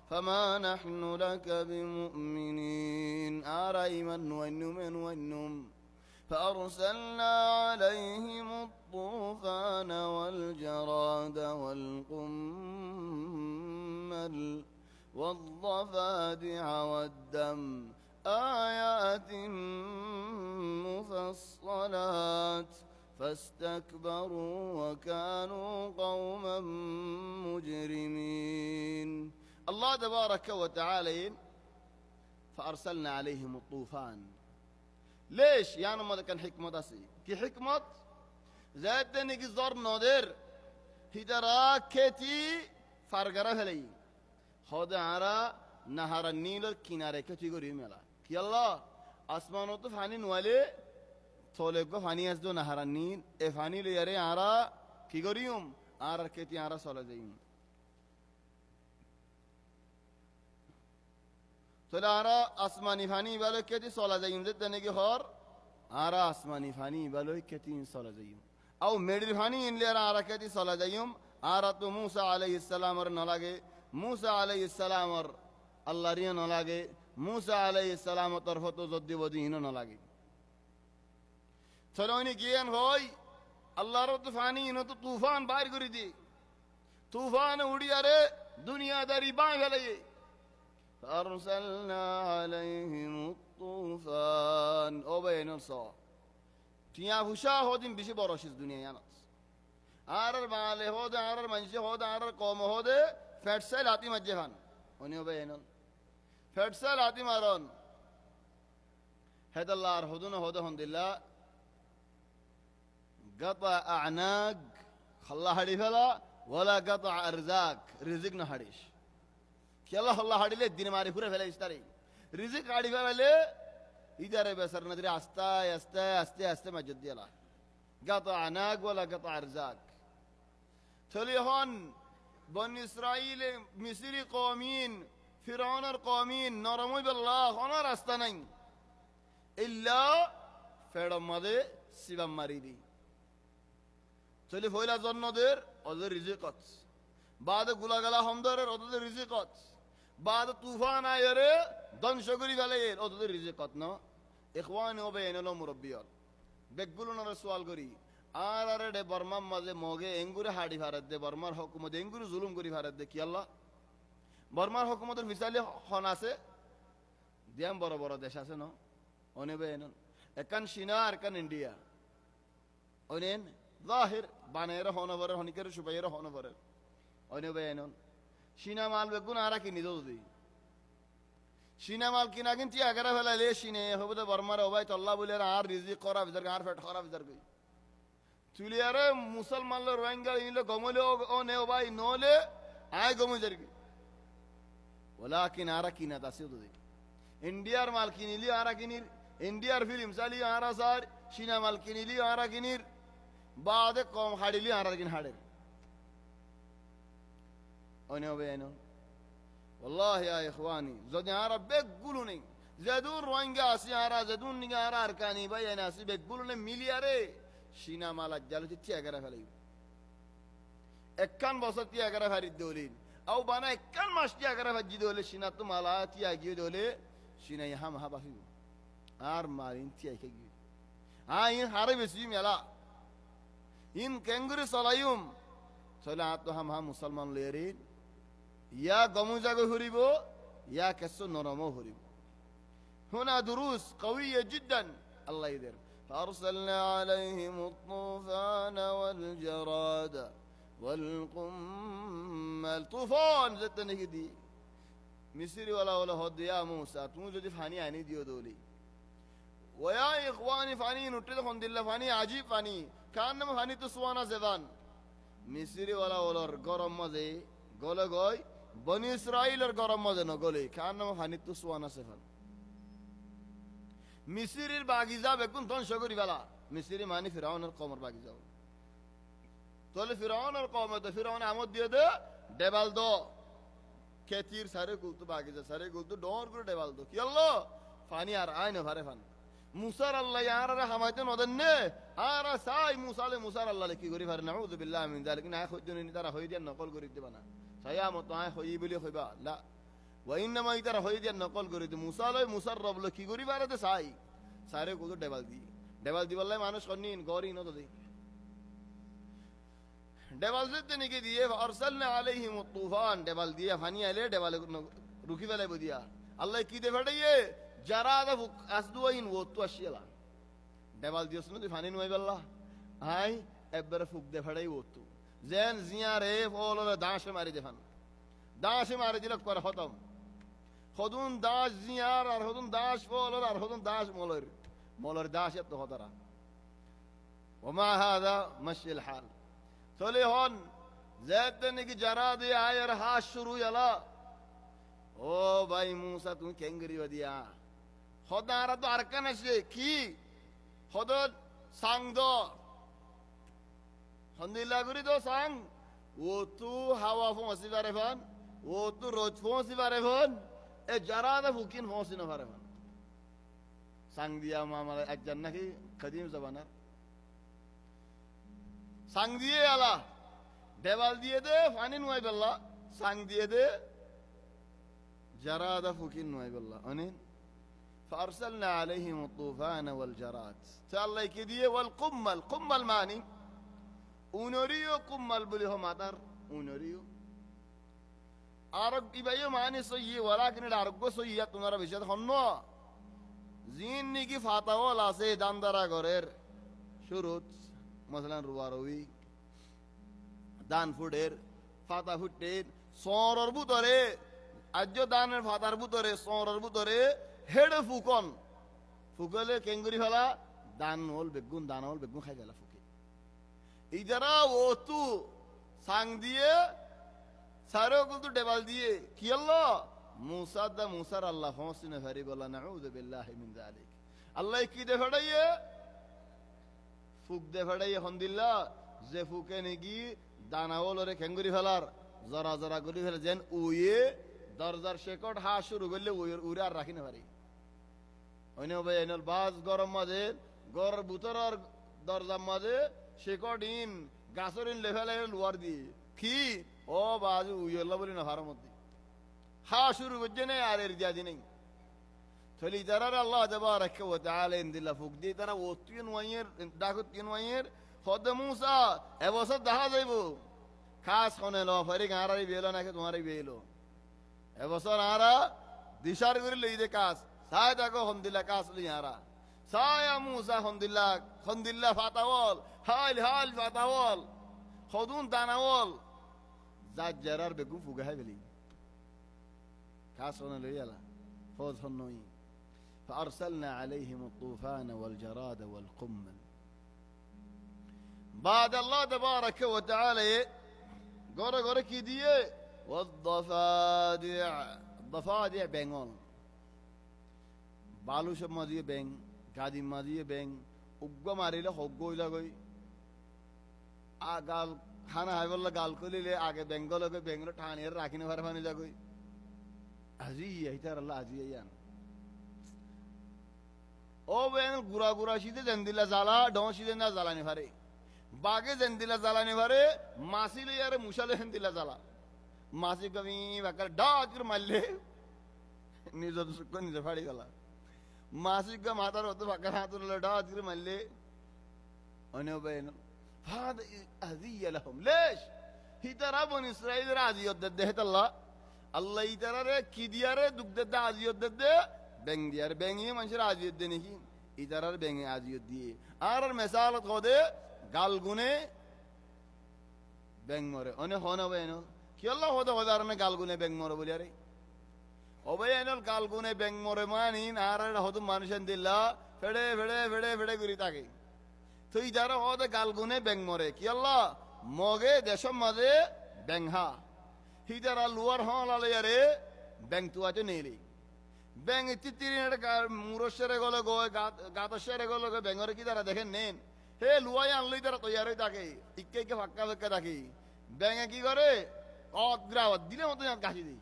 فما نحن لك بمؤمنين آرائما ونم فأرسلنا عليهم الطوفان والجراد والقمل والضفادع والدم آيات مفصلات فاستكبروا وكانوا قوما مجرمين الله تبارك وتعالى فأرسلنا عليهم الطوفان ليش يعني ما كان حكمة داسي كي حكمة زاد نيجي زار نادر هدرا كتي فرقرة هلي هذا عرا نهر النيل كنارة كتي قريب ملا كي الله أسمانه تفاني نوالي طولك فاني أزدو نهر النيل إفاني ليري عرا كي قريم عرا كتي عرا صلاة زيم طلع عرا أسماني فاني بالو كتي صلاة زيم زد نيجي خار عرا أسماني فاني بالو كتي صلاة زيم أو مدر فاني إن ليرا عرا كتي صلاة زيم عرا تو موسى عليه السلام ور نلاقي موسى عليه السلام ور الله ريا نلاقي موسى عليه السلام طرفته زد ودين نلاقي سلوني كيان هوي الله رب فاني إنه طوفان باير كريدي طوفان ودي أره دنيا داري بان عليه فأرسلنا عليهم الطوفان أو بين الصا تيا فشا هودين بيشي براشيز دنيا يانس عرر بالي هود عرر منشي هود عرر قوم هود فاتسل هاتي مجهان ونيو بينن ফেটসাল হাতি মারন হেদাল্লাহর হদুন হদ হন্দিল্লা গাতা আনাগ খাল্লা হাড়ি ফেলা ওলা গাতা আরজাক রিজিক না হাড়িস খেলা হল্লা হাড়িলে দিন মারি ঘুরে ফেলে ইস্তারি রিজিক হাড়ি ফেলে ইদারে বেসার নদী আস্তে আস্তে আস্তে আস্তে মসজিদ দিলা গাতা আনাগ ওলা গাতা আরজাক চলি হন বন ইসরাইল মিসরি কওমিন ফিরাউনের কওমিন নরমই বল্লাহ হনার রাস্তা নাই ইল্লা ফেড়ম মাদে সিবাম মারি দি চলি ফয়লা জন্নদের ওদের রিজিকত বাদ গুলাগালা হমদরের ওদের রিজিকত বাদ তুফান আয়রে ধ্বংস করি ফেলে ওদের রিজিকত ন ইখওয়ান ও বেইনল মুরব্বিয়র বেগুলোনার সওয়াল করি আর আরে ডে বর্মার মাঝে মগে এঙ্গুরে হাড়ি ভারত দে বর্মার হকুমত এঙ্গুরে জুলুম করি ভারত দে কি আল্লাহ বর্মার হকুমতের ফিসালি হন আছে দিয়াম বড় বড় দেশ আছে ন অনেবে এনন একান চীনা আর একান ইন্ডিয়া অনেন জাহির বানের হনবরের হনিকের সুবাইয়ের হনবরের অনেবে এনন চীনা মাল বেগুন আর কিনি যদি চীনা মাল কিনা কিনতি আগারা ফেলাইলে চীনে হবে বর্মার ওবাই তল্লা বলে আর রিজিক করা বিচার আর ফেট করা বিচার কই তুলি আরে মুসলমান লো রোহিঙ্গা ইনলো গমলে ও নে ওবাই নলে আয় গমে জারগি ওলাকিন আরা কিনা দাসি যদি ইন্ডিয়ার মাল কিনিলি আরা কিনির ইন্ডিয়ার ফিল্ম চালি আরা সার চীনা মাল কিনিলি আরা কিনির বাদে কম হাড়িলি আরা কিন হাড়ের অনে হবে এনো والله يا اخواني যদি আরা বেগুলো নেই যেদুন রোহিঙ্গা আসি আরা যেদুন নিগা আরা আরকানি ভাই এনা আসি বেগুলো নে মিলিয়ারে চীনা মাল জালতি তিয়াগারা ফেলাই একখান বছর তিয়াগারা ফারিদ দলিন আও বানা একখান মাস তিয়াগারা ফাজি দলে চীনা তো মালা তিয়াগি দলে চীনা ইহা মহা বাফি আর মারিন তিয়াকে গি ইন হারে বেশি মেলা ইন কেঙ্গুরি চলাইম চলে তো হাম মুসলমান লেরিন ইয়া গমুজাগো হরিব ইয়া কেসো নরমও হরিব হুনা দুরুস কওয়িয়া জিদ্দান আল্লাহ ইদের فأرسلنا عليهم الطوفان والجراد والقمل طوفان زتني كدي مصري ولا هد يا موسى تمو جدي فاني اني ديو دولي ويا اخواني فاني نوتل خون دل فاني عجيب فاني كان فاني تسوانا زبان مصري ولا গরম মাঝে গলে গয় বনি ইসরাইলের গরম মাঝে ন গলে কান ফানি তুসওয়ানা সেফান মিসরির বাগিজা বেগুন ধ্বংস করি ফেলা মিসরি মানে ফিরাউনের কমর বাগিজা তাহলে ফিরাউনের কমে তো ফিরাউন আমদ দিয়ে দে ডেবাল দো খেতির সারে গুলতু বাগিজা সারে গুলতু ডর করে ডেবাল দো কি আল্লাহ ফানি আর আয় না ভারে ফান মুসার আল্লাহ আর হামাইতে নদেন নে আর সাই মুসালে মুসার আল্লাহ কি করি ভারে নাউযু বিল্লাহি মিন যালিক না খুদুনি তারা হই দিয়া নকল করি দিবা না সায়ামত আয় হই বলি হইবা লা ওয়াইন্নামা ইতারা হই দিয়া নকল করি দি মুসালে মুসার রব কি করি ভারে দে সাই সারে গুলতু ডেবাল দি বললে মানুষ কন্নিন গরি ন দদি ডেবাল জিতে নিকে দিয়ে আরসালনা আলাইহিম তুফান ডেবাল দিয়ে ফানি আইলে ডেবাল রুখি ফেলাই বদিয়া আল্লাহ কি দে ফেড়াইয়ে যারা আসদুইন ও তো আসিলা ডেবাল দিয়েছ না তুই ফানি নয় বললা হাই একবারে ফুক দে ফেড়াই ও তো জেন জিয়া রে ফল দাঁশে মারি দে ফান দাঁশে মারি দিলে করে খতম হদুন দাস জিয়ার আর হদুন দাস ফল আর হদুন দাস মলর দাস এত হতারা ওমা হাদা মাশিল হাল চলে হন যেতে নাকি যারা দিয়ে আয়ের হাস শুরু এলা ও ভাই মুসা তুমি কেঙ্গরি দিয়া হদারা তো আর কান আছে কি হদ সাং দো হন্দিলা গুরি দো সাং ও তু হাওয়া ফোঁসি পারে ফান ও তু রোজ ফোঁসি পারে ফান এ যারা দা ফুকিন ফোঁসি না পারে ফান সাং দিয়া মামালা একজন নাকি কদিম জবানার সাং দিয়ে আলা দেওয়াল দিয়ে দে ফানি নুয়াই বললা সাং দিয়ে দে জারাদা ফুকিন নুয়াই বললা অনিন فأرسلنا عليهم الطوفان والجراد تعالى كديه والقمل ماني ونوريو قمل بليه مادر ونوريو عرب يبايو ماني سيء ولكن العرب سيء تنارا بيشاد خنوا زين نيجي فاتاو لاسه داندارا غورير شروط مثلا রুবারবি দান ফুডের ফাতা ফুটের সরর বুতরে আজ্য দানের ফাতার ভিতরে সরের ভিতরে হেডে ফুকন ফুকলে কেঙ্গুরি ফেলা দান হল বেগুন খাই ফেলা ফুকে ইদারা ও তু সাং দিয়ে সারে কিন্তু ডেবাল দিয়ে কি হলো মুসার আল্লাহ ফসিনে ফারি বলা নাউযু বিল্লাহি মিন যালিক আল্লাহ কি দে ফড়াইয়ে ফুক দে ফড়াইয়ে হন্দিল্লা যে ফুকে নেকি দানাওল রে কেঙ্গুরি ফেলার জরা জরা গুলি ফেলে যেন উয়ে দরজার শেকট হা শুরু করলে উড়ে আর রাখি না পারি ওইনে ভাই এনল বাস গরম মাঝে গর বুতরার দরজার মাঝে শেকট ইন গাছর ইন লেফেলে লোয়ার দি কি ও বাজু উইয়ল্লা বলি না হার মধ্যে হা শুরু করছে না আর এর দিয়া নেই চলি তারা আল্লাহ তাবারাকা ওয়া তাআলা ইনদিল্লা ফুক দি তারা ও তিন ওয়াইয়ের ডাকু তিন ওয়াইয়ের হদ মুসা এবছর দেখা যাইব খাস হনে ল ফরি গাঁরারি বেলো নাকি তোমারই বেলো এবছর আরা দিশার করে লই দে কাজ সায় দেখো হন্দিল্লা কাজ লই আরা সায়া মুসা হন্দিল্লা ফাতাওয়াল হাল ফাতাওয়াল খদুন দানাওয়াল জাজ্জারার বেগু ফুগা হাই বেলি কাজ হনে লই আলা ফজ হনই فأرسلنا عليهم الطوفان والجراد والقمل بعد الله تبارك وتعالى غره কি দিয়ে والضفادع বেঙ্গল বালু সব মাঝিয়ে ব্যাং গাদি মাঝিয়ে ব্যাং উগ্গ মারিলে হগ্গ হইলা গই গাল খানা হাই বললে গাল কলিলে আগে বেঙ্গলকে বেঙ্গল ঠানিয়ে রাখিনে ভার ফানি যাগই আজি এইটার আল্লাহ আজি আইয়ান ও বেং গুড়া গুড়া শীতে জেন্দিলা জ্বালা ডং শীতে না জ্বালানি ভারে বাগে জেন্দিলা জ্বালানি ভারে মাসি লই আরে মুশালে জেন্দিলা জ্বালা মাসি কমি বাকার ডাক করে মারলে নিজ সুখ নিজে ফাড়ি গলা মাসি কা মাথার হতো বাকার হাত ললে ডাক করে মারলে অনে বেন ফাদ আযিয়া লাহুম লেশ হিতারা বন ইসরাইল রাজিয়ত দেহত আল্লাহ ইতারারে কি দিয়ারে দুঃখ দে আজিয়ত দে বেং দিয়ার বেঙ্গি মানুষের আজিয়ত দে নাকি ইতারার বেঙ্গে আজিয়ত দিয়ে আর মেসালত কদে গাল গুনে বেং মরে অনে হন বেন কি আল্লাহ হদে হদার নে গাল গুনে বেং মরে বলি আরে ওবে এনল গাল গুনে বেং মরে মানি আর হদু মানুষেন দিল্লা ফেড়ে ফেড়ে ফেড়ে ফেড়ে করি তাকে তো ইতারা হদে গাল গুনে বেং মরে কি আল্লাহ মগে দেশম মাঝে বেংহা হিতারা লুয়ার হন আলে আরে বেং তুয়াতে নেলি বেং তিতিরি মুরশেরে গলে গয় গাতশেরে গলে গয় বেঙ্গরে কি তারা দেখেন নেন হে লুয়াই আনলই তারা তৈয়ার হয়ে থাকে ইকে ফাক্কা ফাক্কা থাকি ব্যাঙে কি করে অগ্রাওয়াত দিলে মতো কাশি দিই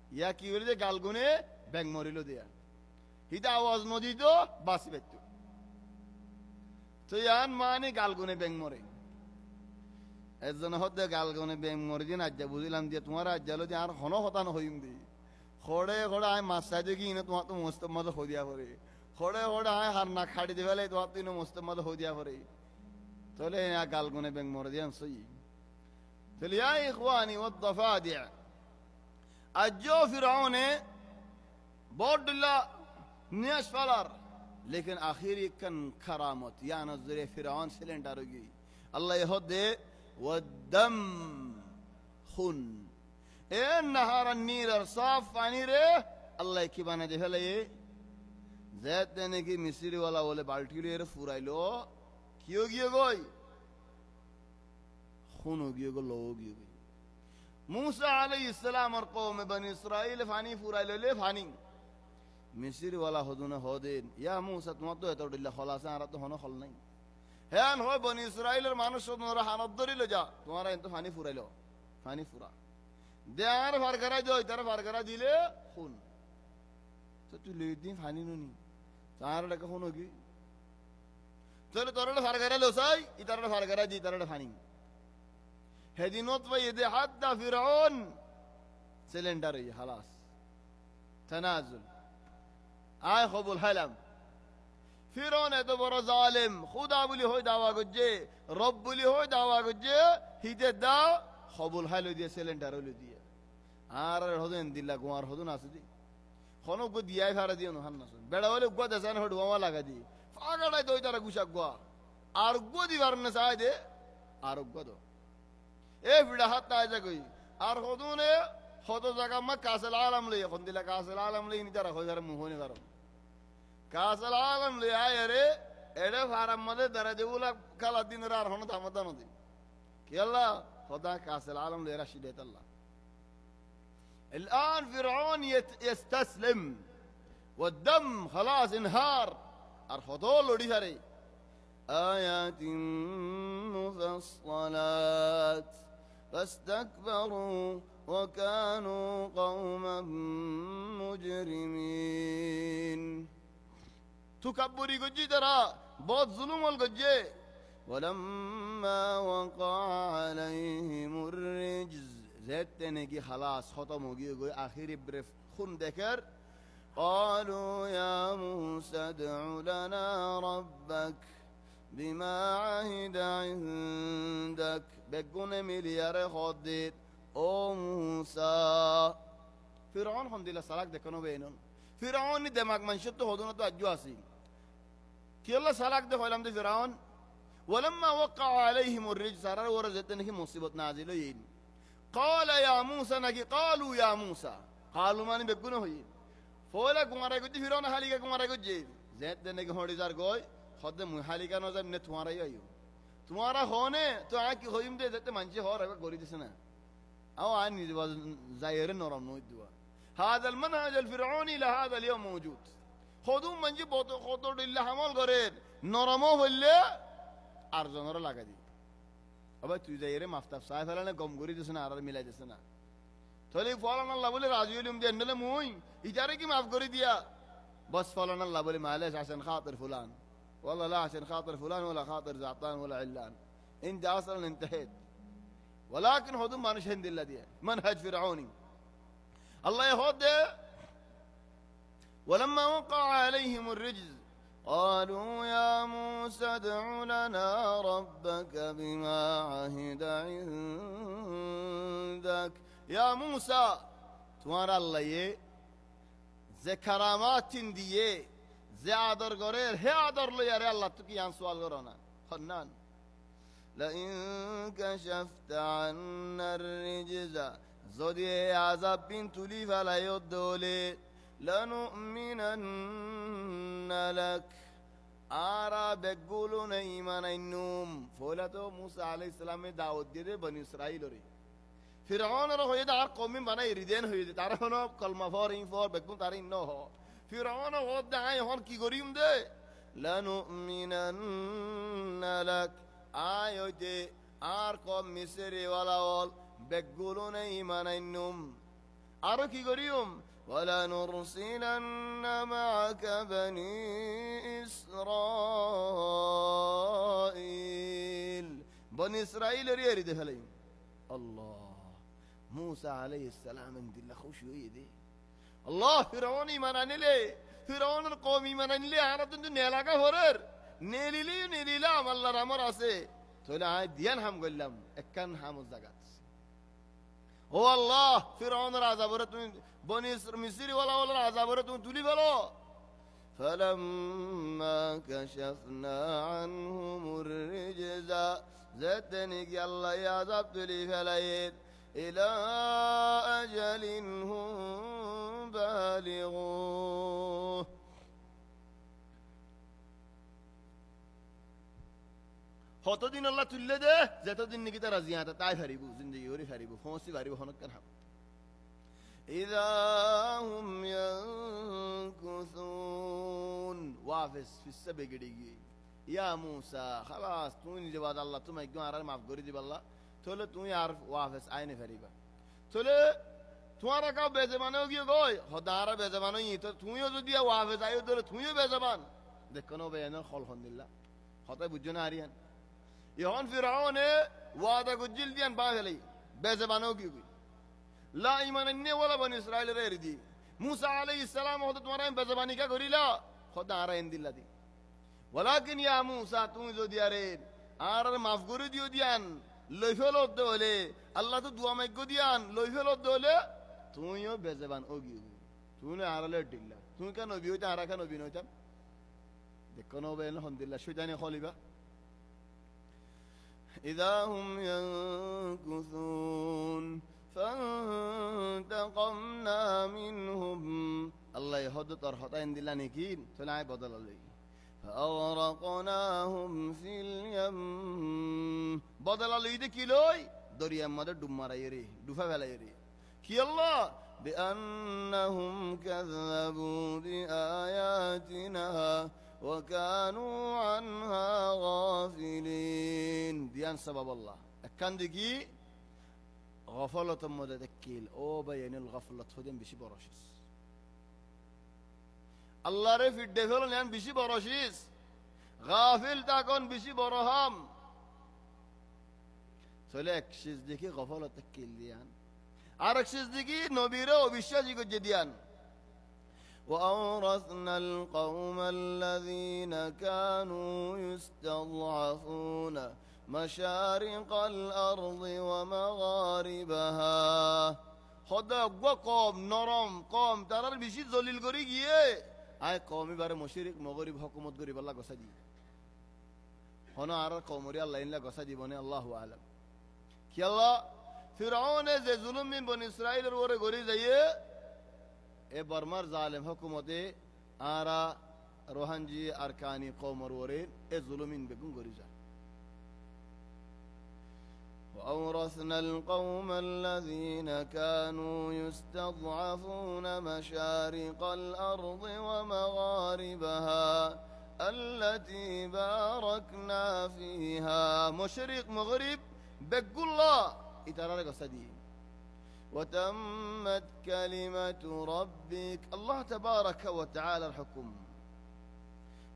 ইয়া কি হইল যে গাল গুনে ব্যাং মরিল দিয়া হিতা আওয়াজ নদী তো বাসি পেত তো ইয়ান মানে গাল গুনে ব্যাং মরে এজন হতে গাল গুনে ব্যাং মরে দিন আজ্জা বুঝিলাম দিয়ে তোমার আজ্জা হলো যে আর হন হতান হইম দি খড়ে খড়ে আয় মাছ চাই দেখি ইনে তোমার তো মস্ত মতো হদিয়া পরে খড়ে খড়ে আয় হার না খাড়ি দি ফেলে তোমার তো ইনে মস্ত মতো হদিয়া পরে তাহলে গাল গুনে ব্যাং মরে দিয়ান সই তাহলে ইয়া ইখওয়ানি ওয়াদ-দাফাদি' আজ্জো ফিরাউনে বড়দুল্লাহ নিয়াস ফালার लेकिन आखिरी कन करामत या नजरे फिरौन सिलेंडर होगी अल्लाह यहदे वदम खून ए नहर नीर साफ पानी रे अल्लाह की बने दे फले जैत देने की मिस्री वाला बोले बाल्टी ले फुराइलो क्यों गियो गोई खून हो गियो गो लोग गियो गई मूसा अलैहिस्सलाम और कौम बनी इस्राइल फानी फुराइलो ले फानी মিসির ওয়ালা হদুনা হদেন ইয়া মুসা তোমার তো এত ডিল্লা হল আছে আর তো হন হল নাই হ্যাঁ হয় বনি ইসরাইলের মানুষ তোমরা হানত ধরিল যা তোমারা এত ফানি ফুরাইলো ফানি ফুরা দেয়ার ফারগারা জয় তার ফারগারা দিলে খুন তো তুই লই দিন ফানি নুনি তার লেখা খুন কি তাহলে তোর ফারগারা লসাই ইতার ফারগারা দি তার ফানি হেদিনত ভাই এদে হাদ্দা ফিরআউন সিলিন্ডার এই خلاص তানাজুল আয় কবুল হাইলাম ফিরৌন এত বড় জালেম খুদা বলি হই দাওয়া করছে রব বলি হই দাওয়া করছে হিতে দা কবুল হাইল দিয়ে সিলিন্ডার হইল দিয়ে আর হদেন দিল্লা গোয়ার হদুন আছে দি খনো গো দিয়াই ফারা দিও না হান্না বেড়া হলে গো দেসান হড ওয়া লাগা দি ফাগাড়াই দই তারা গুশা গো আর গো দিবার না চাই দে আর গো দো এ ভিড়া হাত তাই যা কই আর হদুনে হত জায়গা মা কাসেল আলম লই এখন দিলা কাসেল আলম লই নি তারা হইজার মুহনি কারণ কাসেল আলম লই আয় রে এডে ফারাম মধ্যে দাঁড়া দেবুলা কালা দিন আর হন থামতা নদী কি আল্লাহ খোদা কাসেল আলম লই রাশিদ আল্লাহ الآن فرعون يستسلم والدم خلاص انهار أرخضول لديهري آيات مفصلات فاستكبروا وكانوا قوما مجرمين تكبري قجي ترى بوت ظلم والقجي ولما وقع عليهم الرجز زيتني كي خلاص ختم وجي آخر برف خن ذكر قالوا يا موسى ادع لنا ربك بما عهد عندك بقون مليار خديت او موسى فرعون هم دي لسلاك دكانو بينون فرعون دماغ منشط هدونا تو اجواسي كي الله سلاك ده خلام ده فرعون ولما وقع عليهم الرجز سرر ورزتني كي مصيبة نازلين قال يا موسى نجي قالوا يا موسى قالوا ماني بقونه هي فولا কুমারে গজি ফিরোনা হালিকা কুমারে গজি জেত দেনে কে হড়ি জার গয় খদে মুই হালিকা ন যাম নে তোমারাই আইও তোমারা হনে তো আ কি হইম দে যেতে মানছে হর একবার গরি দিছ না আও আ নি জায়রে নরম নই দুয়া هذا المنهج الفرعوني لهذا اليوم موجود خودم منجي بوتو خودو দিল্লা হামল করে নরমও হইলে আর জনর লাগা দি আবার তুই জায়রে মাফতাব সাহেব ফেলানে গম গরি দিছ না আর মিলাই দিছ না তাহলে ফলান আল্লাহ বলে রাজি হইলাম যে নলে মুই ইজারে কি মাফ করে দিয়া بس فلان الله بولي معلش عشان خاطر فلان والله لا عشان خاطر فلان ولا خاطر زعطان ولا علان انت اصلا انتهيت ولكن هدوم ما نشهد الا دي منهج فرعوني الله يهود ولما وقع عليهم الرجز قالوا يا موسى ادع لنا ربك بما عهد عندك يا موسى تمہارا اللہ یہ যে কারামাতিন দিয়ে যে আদর করে হে আদর লইয়া রে আল্লাহ তো কি আন সওয়াল করো না খন্নান لئن كشفت عنا الرجز যদি আযাব বিন তুলি ফেলাইও দোলে لنؤمنن لك আরা বেগুলো নাই মানাইনুম ফলে তো মুসা আলাইহিস সালামে দাওয়াত দিয়ে বনি ইসরাইলরে ফিরআউনের হয়ে আর কওমি বানাই রিদেন হয়ে তার হলো কলমা ফরিং ফর বেগুন তার ইন্ন হ ফিরআউন হদ দাই হন কি করিম দে লানুমিনান্না লাক আয়তে আর কম মিসরি ওয়ালা ওয়াল বেগুলো নাই মানাইনুম আর কি করিম ولا نرسلن معك بني إسرائيل بني إسرائيل ريري دهلين الله موسى عليه السلام عند الله خوش يدي الله فرعون إيمان لي فرعون القوم إيمان لي أنا تندو نيلاقا هورر نيلي لا الله رامر أسي تقول ديان هم قلهم اكن هم الزقات هو الله فرعون العذاب بني مصر ولا عذاب تولي فلو فلما كشفنا عنهم الرجز زدني الله يا عذاب تولي فلايت إلى أجل هم بالغوه কতদিন আল্লাহ তুললে দে যতদিন নাকি তারা জিয়াতা তাই ফারিবু জিন্দেগি ওরে ফারিবু ফসি ফারিবু হনকান হাম إذا هم ينكثون وافس في السبق ديجي يا موسى خلاص توني جواد الله تما يجون عرار معف قريد بالله تقول توني عارف وافس عين فريبة تقول تمہارا کا بے زبانه ہوگی کوئی خدارا بے زبانه ہی تو تونی جو دیا وافس آئے تو تونی بے زبان دیکھنو بے انر خول خون دلہ خطا بجنا آریان يهون فرعون وعدا قجل ديان باهلي بزبانو كيوي لا إيمان إني ولا بني إسرائيل غير دي موسى عليه السلام وخد تمارين بزباني كا قولي لا خد عرين دي الله دي ولكن يا موسى تونزو ديارين عرر مفقور ديو ديان لوفلو دولي الله تو دعا ميكو ديان لوفلو دولي تونيو بزبان اوغيو توني عرر دي الله توني كا نبيو تا عرر كا نبيو نوتام دكنو بين الحمد لله شويتاني خوليبا إذا هم ينكثون فانتقمنا منهم الله يهد طرحتين دلاني كين تنعي بدل الله فأغرقناهم في اليم بدل الله يدي كيلوي دريا مدى دمارا يري دفا فلا يري كي الله بأنهم كذبوا بآياتنا وكانوا عنها غافلين ديان سبب الله كان دقي غفلة مدى تكيل أو بيان الغفلة تفدين بشي براشيس الله رفي الدفلن يعني بشي براشيس غافل تكون بشي برهام سلك شيز ديكي غفلة تكيل ديان عرق شيز ديكي نبيره وبشاجي قد جديان وأورثنا القوم الذين كانوا يستضعفون مشارق الأرض ومغاربها خدا قوم نرم قوم ترى بيشي ذليل غري گيه আয় কওমি বারে মশরিক মগরিব হুকুমত গরিব আল্লাহ গসা দি হনো আর কওমরি আল্লাহ ইনলা গসা দিবনে আল্লাহু আলাম কি আল্লাহ ফিরআউন যে জুলুম মিন বনি ইসরাইলের ওরে গরি যাইয়ে এ বর্মার জালেম হুকুমতে আরা রোহানজি আরকানি কওমর ওরে এ জুলুমিন বেগুন গরি যা وأورثنا القوم الذين كانوا يستضعفون مشارق الأرض ومغاربها التي باركنا فيها مشرق مغرب بقول الله إترارك سدي وتمت كلمة ربك الله تبارك وتعالى الحكم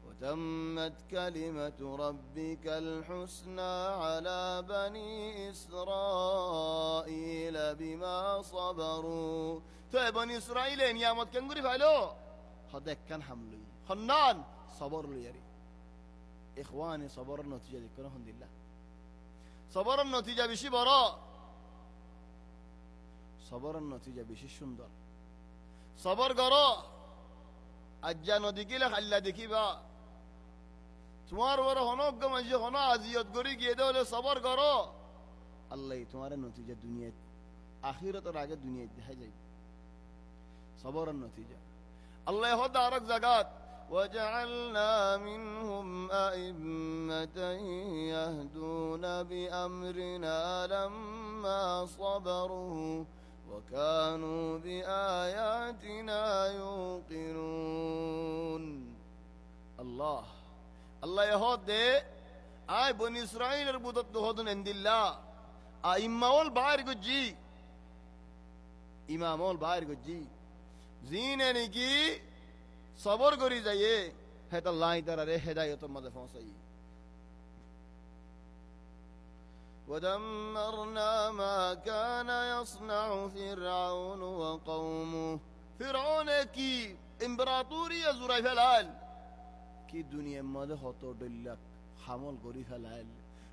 وتمت كلمة ربك الحسنى على بني إسرائيل بما صبروا تو بني إسرائيل نعمت كان غريب علو هذا كان حملي خنان صبر ليري إخواني صبر النتيجة دي كنا الحمد لله صبر النتيجة بشي براء صبر النتيجة بشي شندر صبر قراء أجانو ديكي لك ألا ديكي با তোমার ওর হনক গমজি হন আজিয়ত গরি গিয়ে দেলে সবর করো আল্লাহ তোমার নতিজা দুনিয়া আখিরাতের আগে দুনিয়া দেখাই যাবে সবরের নতিজা আল্লাহ হদ আরেক জায়গাত وجعلنا منهم أئمة يهدون بأمرنا لما صبروا وكانوا بآياتنا يوقنون الله الله يهود آي بني إسرائيل ربوطت هودن عند الله إمامول باهر گجي إمامول باهر گجي زينني کی صبر کری جائے ہے تو اللہ تعالی ہدایت مدد فوسئی ودمرنا ما كان يصنع فرعون وقومه فرعون کی امبراطوری زورائی فلال کی دنیا مدد ہوتو دلک حمل گری فلال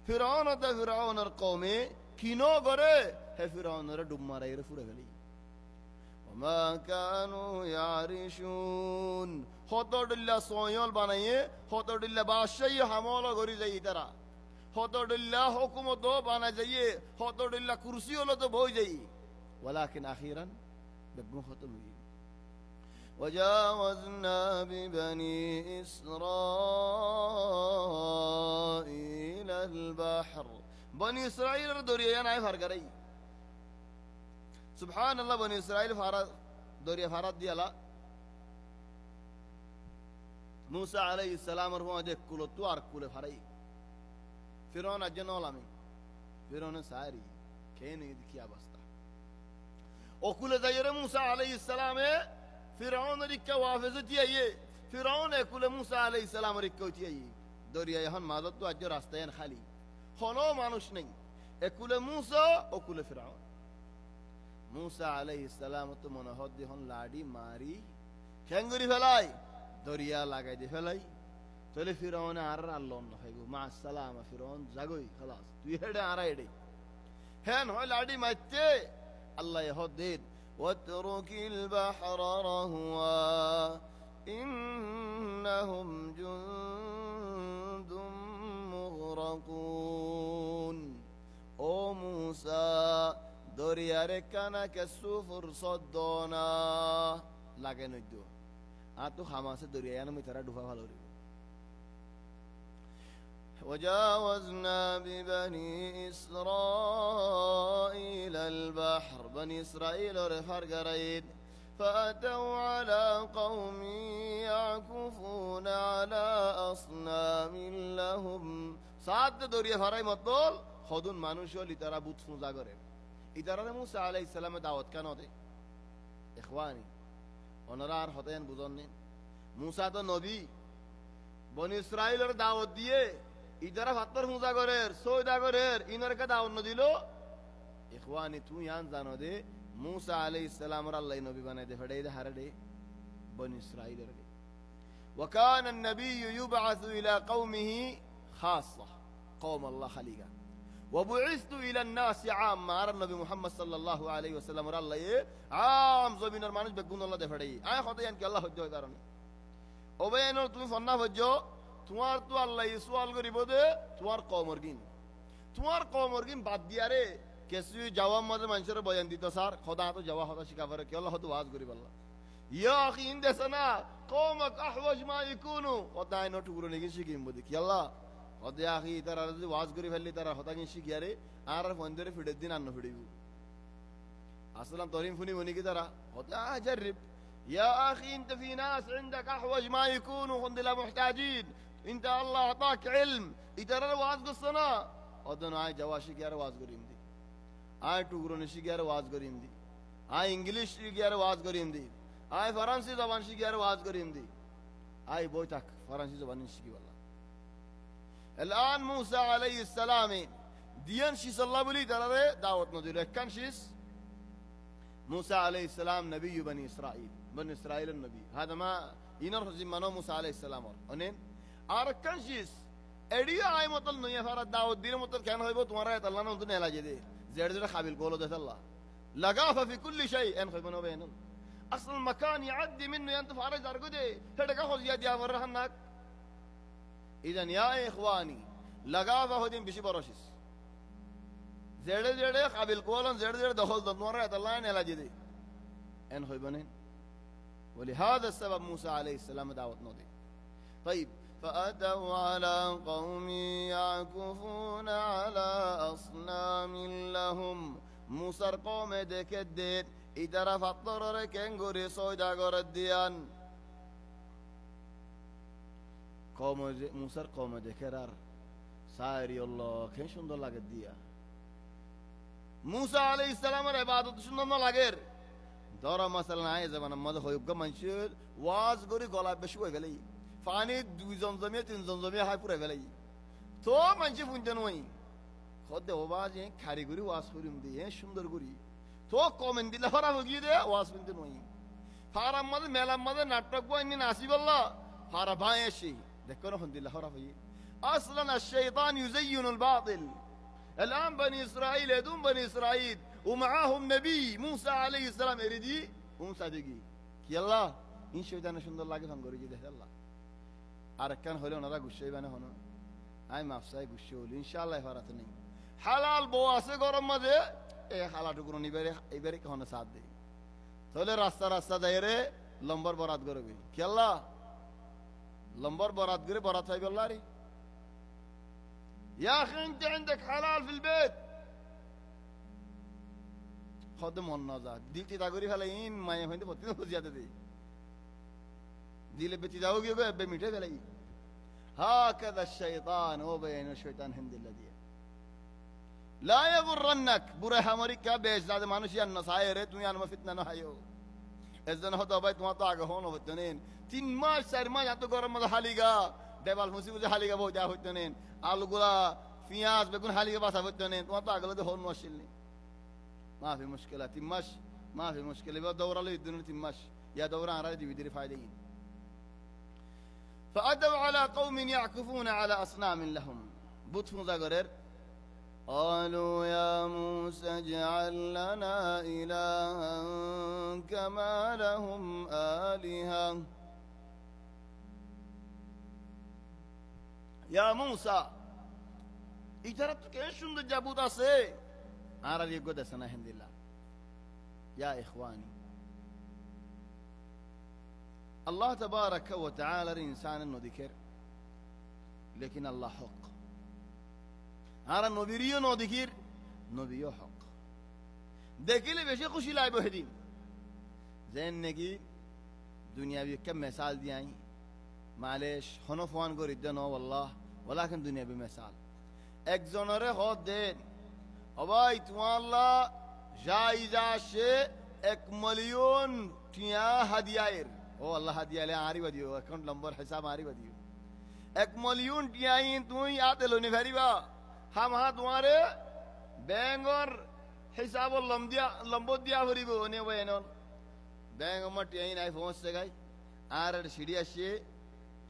فرعون تا فرعون قومه کینو گرے ہے فرعون ر ڈوب مارے ر فورے گلی وما كانوا يعرشون خطر الله سويول بنائے خطر الله بادشاہی حمل گری جائی ترا خطر الله حکومت دو بنا جائیے خطر الله کرسی ہلو تو بھوئی جائی ولكن اخيرا بگو ختم ہوئی وجاوزنا ببني إسرائيل البحر بني إسرائيل دوريا ناي فرق رہی سبحان الله بني إسرائيل فارد دوريا فارد ديالا موسى عليه السلام رفعه ديك كله توار كله فاري فرعون أجنو لامي فرعون ساري كين يدكيا بستا وكله زير موسى عليه السلام فرعون ريكا وافزتي اي فرعون كله موسى عليه السلام ريكوتي اي دوريا يهان مادت تو اجر راستين خالي خنو مانوش نہیں اكله موسى وكله فرعون موسى عليه السلام تو منهد دهون لاڈی ماری کھنگری فلائی دوریا لگائی دی فلائی تولي فرعون عرر الله نخيبو مع السلامة فرعون زاگوي خلاص تو يهدى عرى يدي هن هو لاڈی ماتي الله يهد دين واترك البحر رهوا إنهم جند مغرقون او موسى দরিয়ারে কানা কেসু ফুরসদ্দনা লাগে নইতো আর তো হামাসে দরিয়া এনে মিতারা ডুবা ভালো রে وجاوزنا ببني إسرائيل البحر بني إسرائيل رفار قريد فأتوا على قوم يعكفون على أصنام لهم সাত দরিয়া ফারাই মতল খদুন মানুষ হলি তারা বুত পূজা করে ইতারা মুসা আলাইহিস সালামে দাওয়াত কেন দে ইখওয়ানি ওনারা আর হতেন বুঝন নেন মুসা তো নবী বনি ইসরাইলের দাওয়াত দিয়ে ইতারা ফাত্তর পূজা করে সৌদা করে ইনারকে দাওয়াত দিল ইখওয়ানি তুই আন জানো দে মুসা আলাইহিস সালামের আল্লাহ নবী বানাই দে ফড়াই দে হারে দে বনি ইসরাইলের দে وكان النبي يبعث إلى قومه خاصة قوم الله خليقا وبعثت إلى الناس عامة أرى النبي محمد صلى الله عليه وسلم رأى الله عام زبين المعنى بقون الله دفعي أي خطيئا كي الله هجوه دارني وبين تمي فنا فجو তোমার তো আল্লাহ ইসওয়াল করিব দে তোমার কওমরগিন বাদ দিয়ারে কেসু জওয়াব মধ্যে মানুষের বয়ান দিত স্যার খোদা তো জওয়াব হতা শিকাফারে কি আল্লাহ তো ওয়াজ করিব আল্লাহ ইয়া আখি ইনদেসনা কওমক আহওয়াজ মা ইয়াকুনু ওদাই নো টুকুরো নেকি শিকিম বদি কি আল্লাহ ওদে আখি তারা যদি ওয়াজ করি ফেললি তারা হতা কি শিকিয়ারে আর ফন্দরে ফিডে দিন আন্ন ফিডিব আসলাম তরিম ফুনি মনি কি তারা ওদা জারব يا أخي أنت في ناس عندك أحوج ما يكونوا هم لا محتاجين أنت الله أعطاك علم إترى واز قصنا أدنى آي جواشي كيار واز قريم دي آي توغرونشي كيار واز قريم دي آي إنجليش كيار واز قريم دي آي فرنسي زبان شي كيار واز قريم دي آي بويتك فرنسي زبان شي والله الآن موسى عليه السلام ديان شي صلى الله عليه ترى دعوت نزول كان شيس موسى عليه السلام نبي بني إسرائيل النبي هذا ما ينرفز منو موسى عليه السلام أنين أركان شيس أديا أي مطل نيا فرد داود دين مطل كان هاي بو تمہارا الله نو تنے علاج دے زير قابل قولو ده الله لغاف في كل شيء ان خيبنو بينن اصل المكان يعدي منه ينتف على زرقدي هدك خذ يد يا ورهنك اذا يا اخواني لغاف هدين بشي بروشس زير قابل قولن زير دخل تمہارا الله نے علاج دے ان خيبنن ولهذا السبب موسى عليه السلام دعوت نو دي طيب فأتوا على قوم يعكفون على أصنام لهم موسى قوم دكدت إذا فطر ركنغوري سودا غرديان قوم موسى قوم دكرار ساري الله كن شندو لغديا موسى عليه السلام عبادت شندو لغير دورا مثلا عايز زمان ما ده يبقى منشور واز غوري غلا بشوي فلي فاني দুই জমজমিয়া তিন জমজমিয়া হাই পুরা ফেলাই তো মানুষ ফুনতে নই খদে ওবাজ কারিগরি ওয়াজ করিম দিয়ে সুন্দর করি তো কমেন্ট দিলে হরা হগিয়ে দে ওয়াজ ফুনতে নই ফারাম মাদে মেলাম মাদে নাটক বইনি নাসি বললা ফারা ভাই এসে দেখো না দিলে হরা হই اصلا الشيطان يزين الباطل الان بني اسرائيل يدوم بني اسرائيل ومعاهم نبي موسى عليه السلام يريدي موسى دقي يلا ان شيطان সুন্দর লাগে ভাঙ্গরি দি দেখে আল্লাহ আরকান হলো ওনারা গুছাই বানে হনো আই মাফসাই গুছাই হলো ইনশাআল্লাহ ফারাত নেই হালাল বউ আছে গরম মাঝে এই হালাটুকু নিবারে এইবারে কোন সাথ দেই তাহলে রাস্তা দাইরে লম্বর বরাত করবে কি আল্লাহ লম্বর বরাত করে বরাত হয় আল্লাহ রে يا اخي انت عندك حلال في البيت خد من نزا ديتي داغوري فلاين ما يفند بطي زياده دي দিলে বেঁচে যাও গিয়ে বে মিঠে ফেলাই هكذا الشيطان هو بين الشيطان الحمد لله দিয়ে لا يغرنك বুড়া হামরি কা বেশ যাতে মানুষ আর নসায়রে তুমি আর ফিতনা না হাইও এজন্য হতো ভাই তোমার তো আগে হন হতো নেন 3 মাস 4 মাস এত গরম মধ্যে হালিগা দেবাল মুসিবতে হালিগা বউ যা হতো নেন আলুগুলা পেঁয়াজ বেগুন হালিগা বাসা হতো নেন তোমার তো আগলে তো হন মশিল নেই ما في مشكله 3 মাস ما في مشكله بدور له الدنيا 3 মাস يا دور على دي بدري فايدين فأتوا على قوم يعكفون على أصنام لهم بطفوا ذاكرر قالوا يا موسى اجعل لنا إلها كما لهم آلهة يا موسى إجرت كيشون جابوت আছে আর যোগ্য দেশনা হিন্দিল্লা ইয়া ইখওয়ানি আল্লাহ তাবারাকা ওয়া তাআলার ইনসানের নদিকের লেকিন আল্লাহ হক আর নবীরিও নদিকির নবীও হক দেখিলে বেশি খুশি লাগবে সেদিন যেন নাকি দুনিয়াবি একটা মেসাল দিয়াই মালেশ হনফওয়ান করি দেন আল্লাহ ওলাকেন দুনিয়াবি মেসাল একজনের হদ দেন অবাই তোমাল্লাহ জাইজা সে 1 মিলিয়ন টিয়া হাদিয়ায়ের ও আল্লাহ হাদিয়ালে আরিবা দিও অ্যাকাউন্ট নম্বর হিসাব আরিবা দিও 1 মিলিয়ন টিয়াইন তুই আতে লনি ফেরিবা হাম হা তোমারে ব্যাঙ্গর হিসাব লম্বর দিয়া ফরিব নে বয়নল ব্যাঙ্গ আমার টিয়াইন আই পৌঁছছে গাই আর সিঁড়ি আসে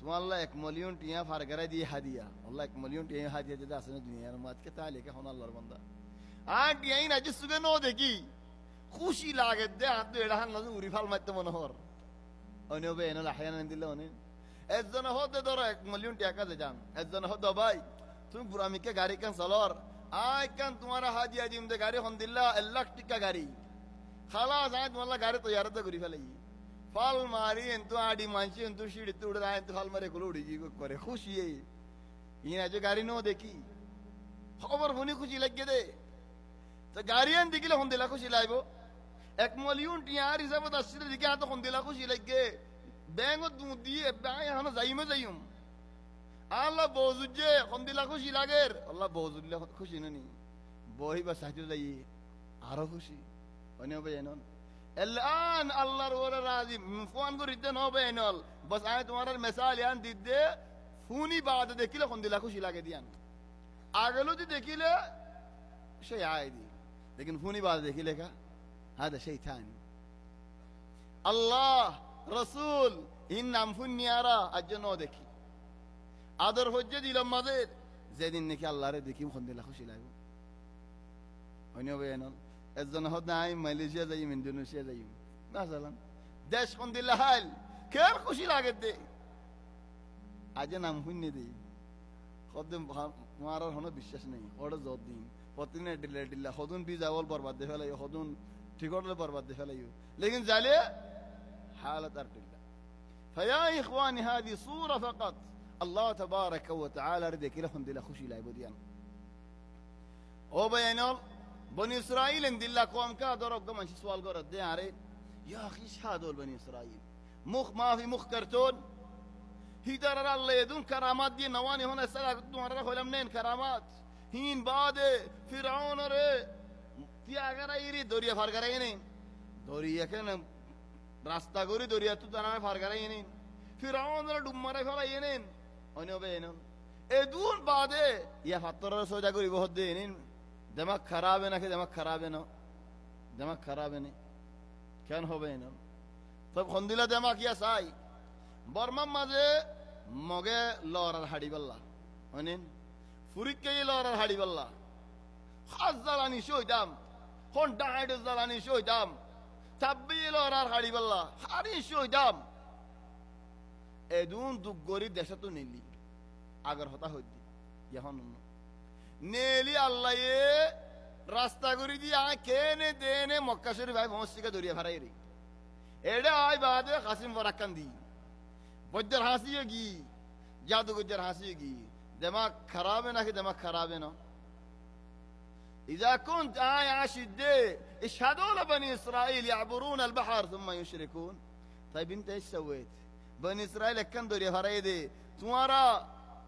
তোমাল্লাহ 1 মিলিয়ন টিয়া ফারগারা দিয়ে হাদিয়া আল্লাহ 1 মিলিয়ন টিয়া হাদিয়া যেটা আছে না দুনিয়ার মাঝকে তা লেখা হন আল্লাহর বান্দা আর টিয়াইন আজ সুগে নো দেখি খুশি লাগে দে হাত এড়া হান লাজু উড়ি ফাল মারতে মনে হর অনে বয়নল আহয়ান দিলে অনে একজন হতে ধরো 1 মিলিয়ন টাকা দে যান একজন হতো ভাই তুমি পুরামিকে গাড়ি কান চলর আই কান তোমার হাদিয়া দিম দে গাড়ি হন দিল্লা 1 লাখ টাকা গাড়ি খালা যায় তোমার গাড়ি তৈয়ার তো করি ফেলাই ফাল মারি এন্তু আডি মানছি এন্তু সিঁড়ি তুড়ে যায় এন্তু ফাল মারে গুলো উড়ি করে খুশি ইনা যে গাড়ি নো দেখি খবর শুনি খুশি লাগে দে তো গাড়ি আন দেখিলে হন দিলা খুশি লাগবো 1 মিলিয়ন টিয়ার হিসাবত আসলে দেখি এত হন দিলা খুশি লাগে ব্যাঙ্গ দিয়ে ব্যাঙ্গ এখন যাইম আল্লাহ বজুজে হন দিলা খুশি লাগের আল্লাহ বজুল্লা খুশি নি বহি বা সাহায্য যাই আরো খুশি অনে বেনল الان الله ور راضي فون করিতে ন বেনল বস আয় তোমার মিসাল ইয়ান দিদে ফুনি বাদ দেখিলে হন দিলা খুশি লাগে দিয়ান আগলো দি দেখিলে সেই আইদি लेकिन ফুনি বাদ দেখিলে কা هذا شيء ثاني আল্লাহ রাসূল ইন নাম ফুনিয়ারা আজন্য দেখি আদর হজ্জে দিলাম মাদের যেদিন নাকি আল্লাহরে দেখি হন দিলা খুশি লাগবে অনে বেনল একজন হদ নাই মালয়েশিয়া যাই ইন্দোনেশিয়া যাই মাসালান দেশ হন দিলা হাল কেন খুশি লাগে দে আজ নাম শুনি দে হদ তোমার হন বিশ্বাস নেই ওড় জোর দিন প্রতিদিন ডিল্লা হদুন বি যাওয়াল বরবাদ দে ফেলাই হদুন ঠিকরে বরবাদ দে ফেলাই लेकिन জালে حالة ارتلا فيا اخواني هذه صورة فقط الله تبارك وتعالى ردك لهم دل خوشي لا يبديان او بينال بني اسرائيل ان دل قوم کا درب من سوال قرد دي اره يا اخي ايش هذول بني اسرائيل مخ ما في مخ كرتون هيدر الله يدون كرامات دي نواني هنا سلا تمہارا ولا منين كرامات هين بعد فرعون ره تي اگر ايري دوريا فرغراي ني دوريا كن রাস্তা করে দরিয়া তো তারা ফারগারাই নেন ফিরাউন রা ডুব মারে ফেলাই নেন অনবে নেন এদুন বাদে ইয়া ফাতর সোজা করি বহুত দে নেন দিমাগ খারাপ না কে দিমাগ খারাপ না দিমাগ খারাপ না কেন হবে না সব খন্দিলা দিমাগ ইয়া সাই বর্মা মাঝে মগে লরার হাড়ি বল্লা অনেন ফুরিকে লরার হাড়ি বল্লা হাজালানি শোইদাম কোন ডাইড জালানি শোইদাম তাব্বিল ওরার হাড়ি বল্লা হাড়ি শোইদাম এদুন দুগরি দেশে তো নিলি আগর হতা হইতি এখন নেলি আল্লাহ রাস্তা করি দিয়ে কেনে দেনে মক্কা শরীফ ভাই মসজিদে দরিয়া ভাড়াই রে এটা আই বাদে কাসিম ফরাক্কান দি বজ্জার হাসিয়ে গি জাদুগজ্জার হাসিয়ে গি দিমাগ খারাপ না কি দিমাগ খারাপ না إذا كنت عاشد اشهدوا لبني إسرائيل يعبرون البحر ثم يشركون طيب انت ايش سويت بني إسرائيل كان دوري فريدي تمارا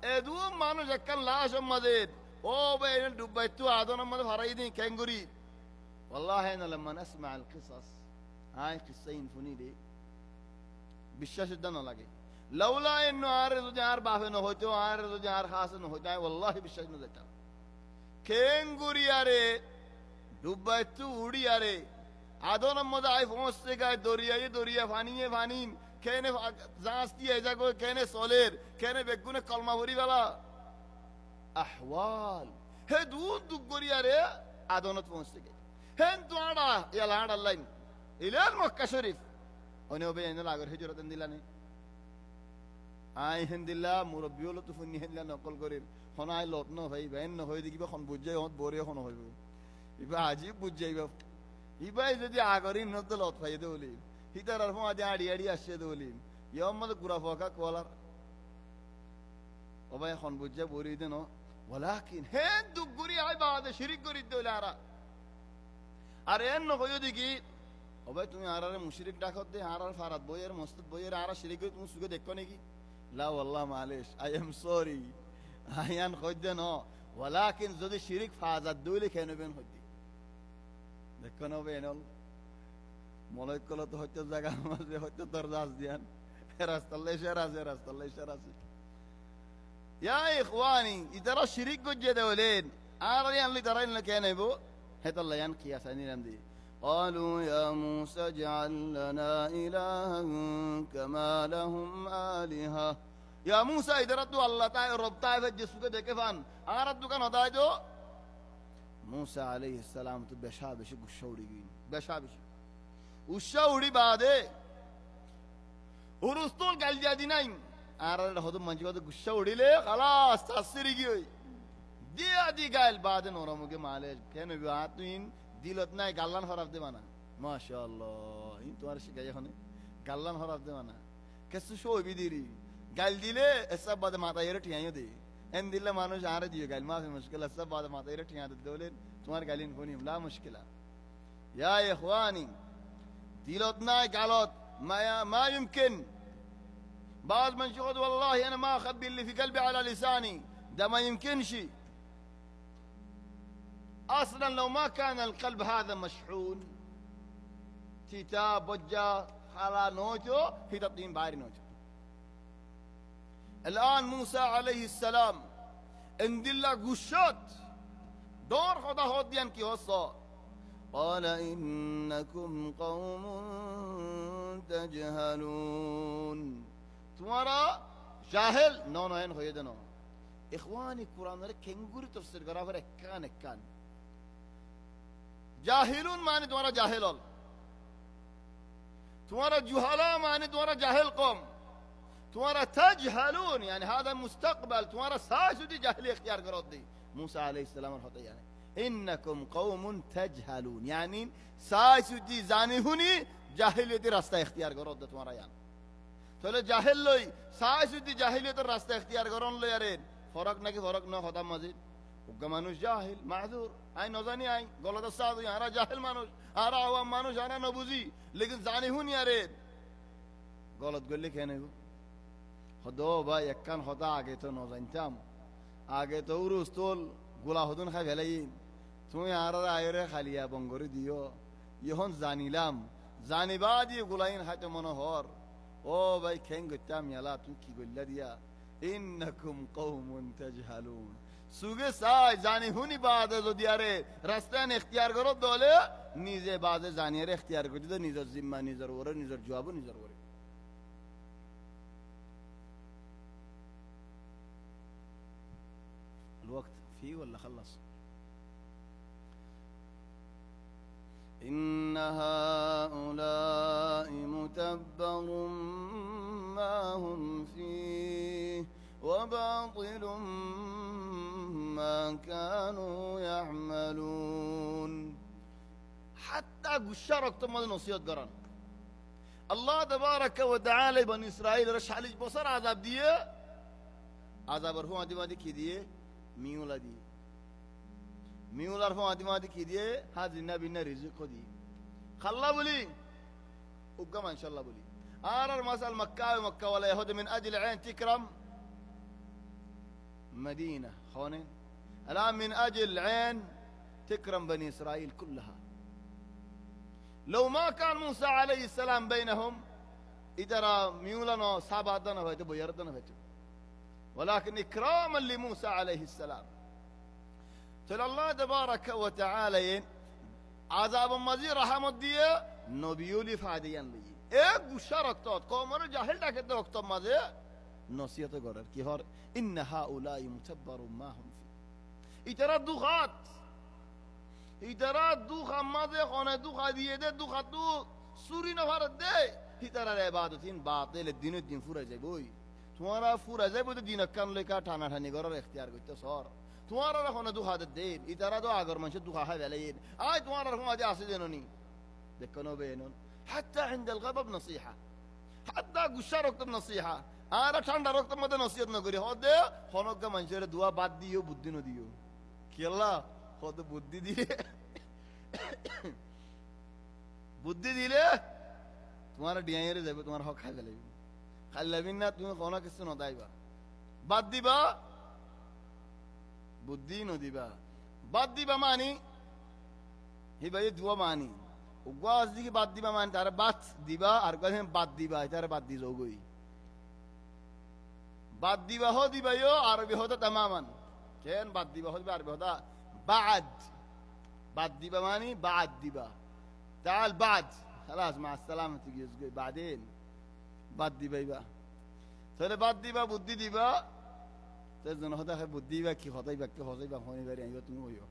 ادوم مانو جكن لا شمدت او بين دبيتو عدون مد فريدي كانغوري والله انا لما نسمع القصص هاي قصين فنيدي بالشاش دنا لگے لولا انه عارض جار بافنو ہوتو عارض جار خاصن ہوتا ہے والله بالشاش نزتا কেঙ্গুরিয়ারে ডুবাইতু উড়িয়ারে আদন মদাই পৌঁছতে গায় দরিয়া ফানিয়ে ফানিন কেনে জাঁস দিয়ে যাগো কেনে সলের কেনে বেগুনে কলমা ভরি বেলা আহওয়াল হে দু গরিয়ারে আদনত পৌঁছতে গে হেন তো আড়া ইয়ালা আড়া লাইন ইলাল মক্কা শরীফ অনে ওবে এনে লাগর হিজরত দিলানে আই হেন্দিল্লা মুরব্বিউল তুফুনি হেন্দিল্লা নকল করির হনাই লত ন ভাই বেন ন হই দেখিবা খন বুঝাই হত বরে হন হইব ইবা আজিব বুঝ যাইবা ইবাই যদি আগরিন নদল অতফাই দে বলি হিতার আর ফোঁয়া দিয়ে আড়ি আড়ি আসছে দে বলি ইয়ম মধ্যে গুড়া ফোকা কলার ওবাই এখন বুঝা বরি দেন ওলাকিন হে দুঃখ গুরি আই বাদে শিরিক করি দলে আর এন নকইও দেখি ওবাই তুমি আর মুশরিক ডাকত দে আর ফারাত বইয়ের মসজিদ বইয়ের আর শিরিক করে তুমি সুখে দেখো নাকি লা ওয়াল্লাহ মালিশ আই এম সরি আয়ান কই দেন ওলাকিন যদি শিরিক ফাজাত দইলে কেন বেন হইতি দেখো না বেনল মলয় কলত হয়তো জায়গা মাঝে হয়তো দরজা দিয়ান রাস্তাল্লাই শের আছে ইয়া ইখওয়ানি ইতারা শিরিক গজ্জে দেওলেন আর আনলি তারা ইনলে কেন হইব হেতাল্লা ইয়ান কিয়াস আনিরাম দি قالوا يا موسى اجعل لنا إلها كما لهم آلهة يا موسى إذا ردوا الله تعالى رب تعالى جسوك دكفان أنا ردوا كان هدايدو موسى عليه السلام بشابش قشوري جين بشابش وشوري بعده ورستول قال جادي نايم أنا هذا منجوا ده قشوري له خلاص تصير يجي دي قال بعد نورمو के मालेज केने बातुइन दिलत নাই গাল্লান হরাফ দে মানা মাশাআল্লাহ ইন তোমার শিখাই এখন গাল্লান হরাফ দে মানা কেসু শো বিদিরি গাল দিলে এসব বাদে মাথা এর ঠিয়াইও দে এন দিলে মানুষ আরে দিও গাল মাফি মুশকিল এসব বাদে মাথা এর ঠিয়া দে দলে তোমার গালিন কোনি লা মুশকিলা ইয়া ইখওয়ানি দিলত নাই গালত ما يمكن بعض من شهد والله انا ما اخبي اللي في قلبي على لساني ده ما يمكنش اصلا لو ما كان القلب هذا مشحون كتاب وجه على نوتو في تطين باري نوتو الان موسى عليه السلام اندلا قشات دور خدا هوديان كي وصا قال انكم قوم تجهلون تمہارا جاهل نو ان ہوئے دنو اخواني قرآن রে কেঙ্গুরি তফসির করা পরে একান জাহিলুন মানে তোমারা জাহেল হল তোমারা জুহালা মানে তোমারা জাহেল কম তোমারা তাজহালুন يعني هذا مستقبل তোমারা সাজুদি জাহেলি اختیار করো দি موسى عليه السلام হতে يعني انكم قوم تجهلون يعني সাজুদি জানিহুনি জাহিলিয়তের রাস্তা اختیار করো দি তোমারা يعني তাহলে জাহেল লই সাজুদি জাহিলিয়তের রাস্তা اختیار করন লই আরে ফরক নাকি ফরক না হতা মাঝে উগ্গা মানুষ জাহিল মাযুর আই নজানি আই গলদ সাদ আরা জাহিল মানুষ আরা আওয়াম মানুষ আরা না বুঝি লেকিন জানি হুনি আরে গলদ গলি কেন হদো ভাই একখান হতা আগে তো নজানতাম আগে তো উরুস্তল গোলা হদুন খাই ফেলাই তুমি আর আয়রে খালিয়া বঙ্গরি দিও ইহন জানিলাম জানিবা দিয়ে গোলাইন খাইতে মনোহর ও ভাই খেং গত্যাম ইয়ালা তুই কি গল্লা দিয়া ইন্নাকুম কওমুন তাজহালুন সুগে সাই জানি হুনি বাদে যদি আরে রাস্তান اختیار করো দলে নিজে বাদে জানিয়ে اختیار করতে তো নিজের জিম্মা নিজের ওরে নিজের জবাব নিজের ওরে الوقت فيه ولا خلص إن هؤلاء متبر ما هم فيه وباطل ما كانوا يعملون حتى قشرك تم نصيحة قرن الله تبارك وتعالى بني إسرائيل رشح لي بصر عذاب ديه عذاب رفو عدي مادي كي ديه ميولا ديه ميولا رفو عدي مادي كي ديه هذا النبي رزق ديه خلا بولي وقام إن شاء الله بولي آرر مسأل مكة ولا يهود من أجل عين تكرم مدينة خونين الآن من أجل عين تكرم بني إسرائيل كلها لو ما كان موسى عليه السلام بينهم إذا ميولنا صابادنا فيتو بيردنا فيتو ولكن إكراما لموسى عليه السلام تل الله تبارك وتعالى عذاب مزي رحمة ديه نبيولي فاديان لي এক গুশারক তত কোমর জাহেল ডাকে তো ওক্ত মাঝে নসিহত করার কি হর ইন হাউলাই মুতাব্বারু মা হুম ফি ইতারা দুখা মাঝে কোনে দুখা দিয়ে দে দুখা তু সুরি না ভারত দে ইতারা ইবাদতিন বাতিল দিন ফুরা যাবে ওই তোমারা ফুরা যাবে তো দিন কান লেখা টানা টানি করার এখতিয়ার করতে সর তোমার আর এখন দুঃখা দেন ইতারা তো আগর মানুষের দুঃখা খাই বেলাইন আয় তোমার আর সমাজে আছে যেন দেখো নবে حتى عند الغضب نصيحة حتى গুসা রক্তম নসিহা আর ঠান্ডা রক্তের মধ্যে নসিহত না করি হদে হনজ্ঞা মানুষের দোয়া বাদ দিও বুদ্ধি ন দিও কি আল্লাহ হদ বুদ্ধি দিলে বুদ্ধি দিলে তোমার ডিয়াইরে যাবে তোমার হক খাই ফেলাইবে খাই লাবিন না তুমি কোনো কিছু নদাইবা বাদ দিবা বুদ্ধি নদিবা বাদ দিবা মানি হি ভাই দুয়া মানি উগাস দিকে বাদ দিবা মানি তার বাদ দিবা আর কাছে বাদ দিবা তার বাদ দি যাওগই বাদ দিবা হ দিবাইও আরবি হতা তামামান কেন বাদ দিবা হইবে আরবি হতা বাদ দিবা মানি বাদ দিবা তাল বাদ خلاص مع السلامه تيجي بعدين বাদ দিবাইবা তাহলে বাদ দিবা বুদ্ধি দিবা تزن هذا بديبا كي خطيبك كي خطيبك هوني بري يتمويو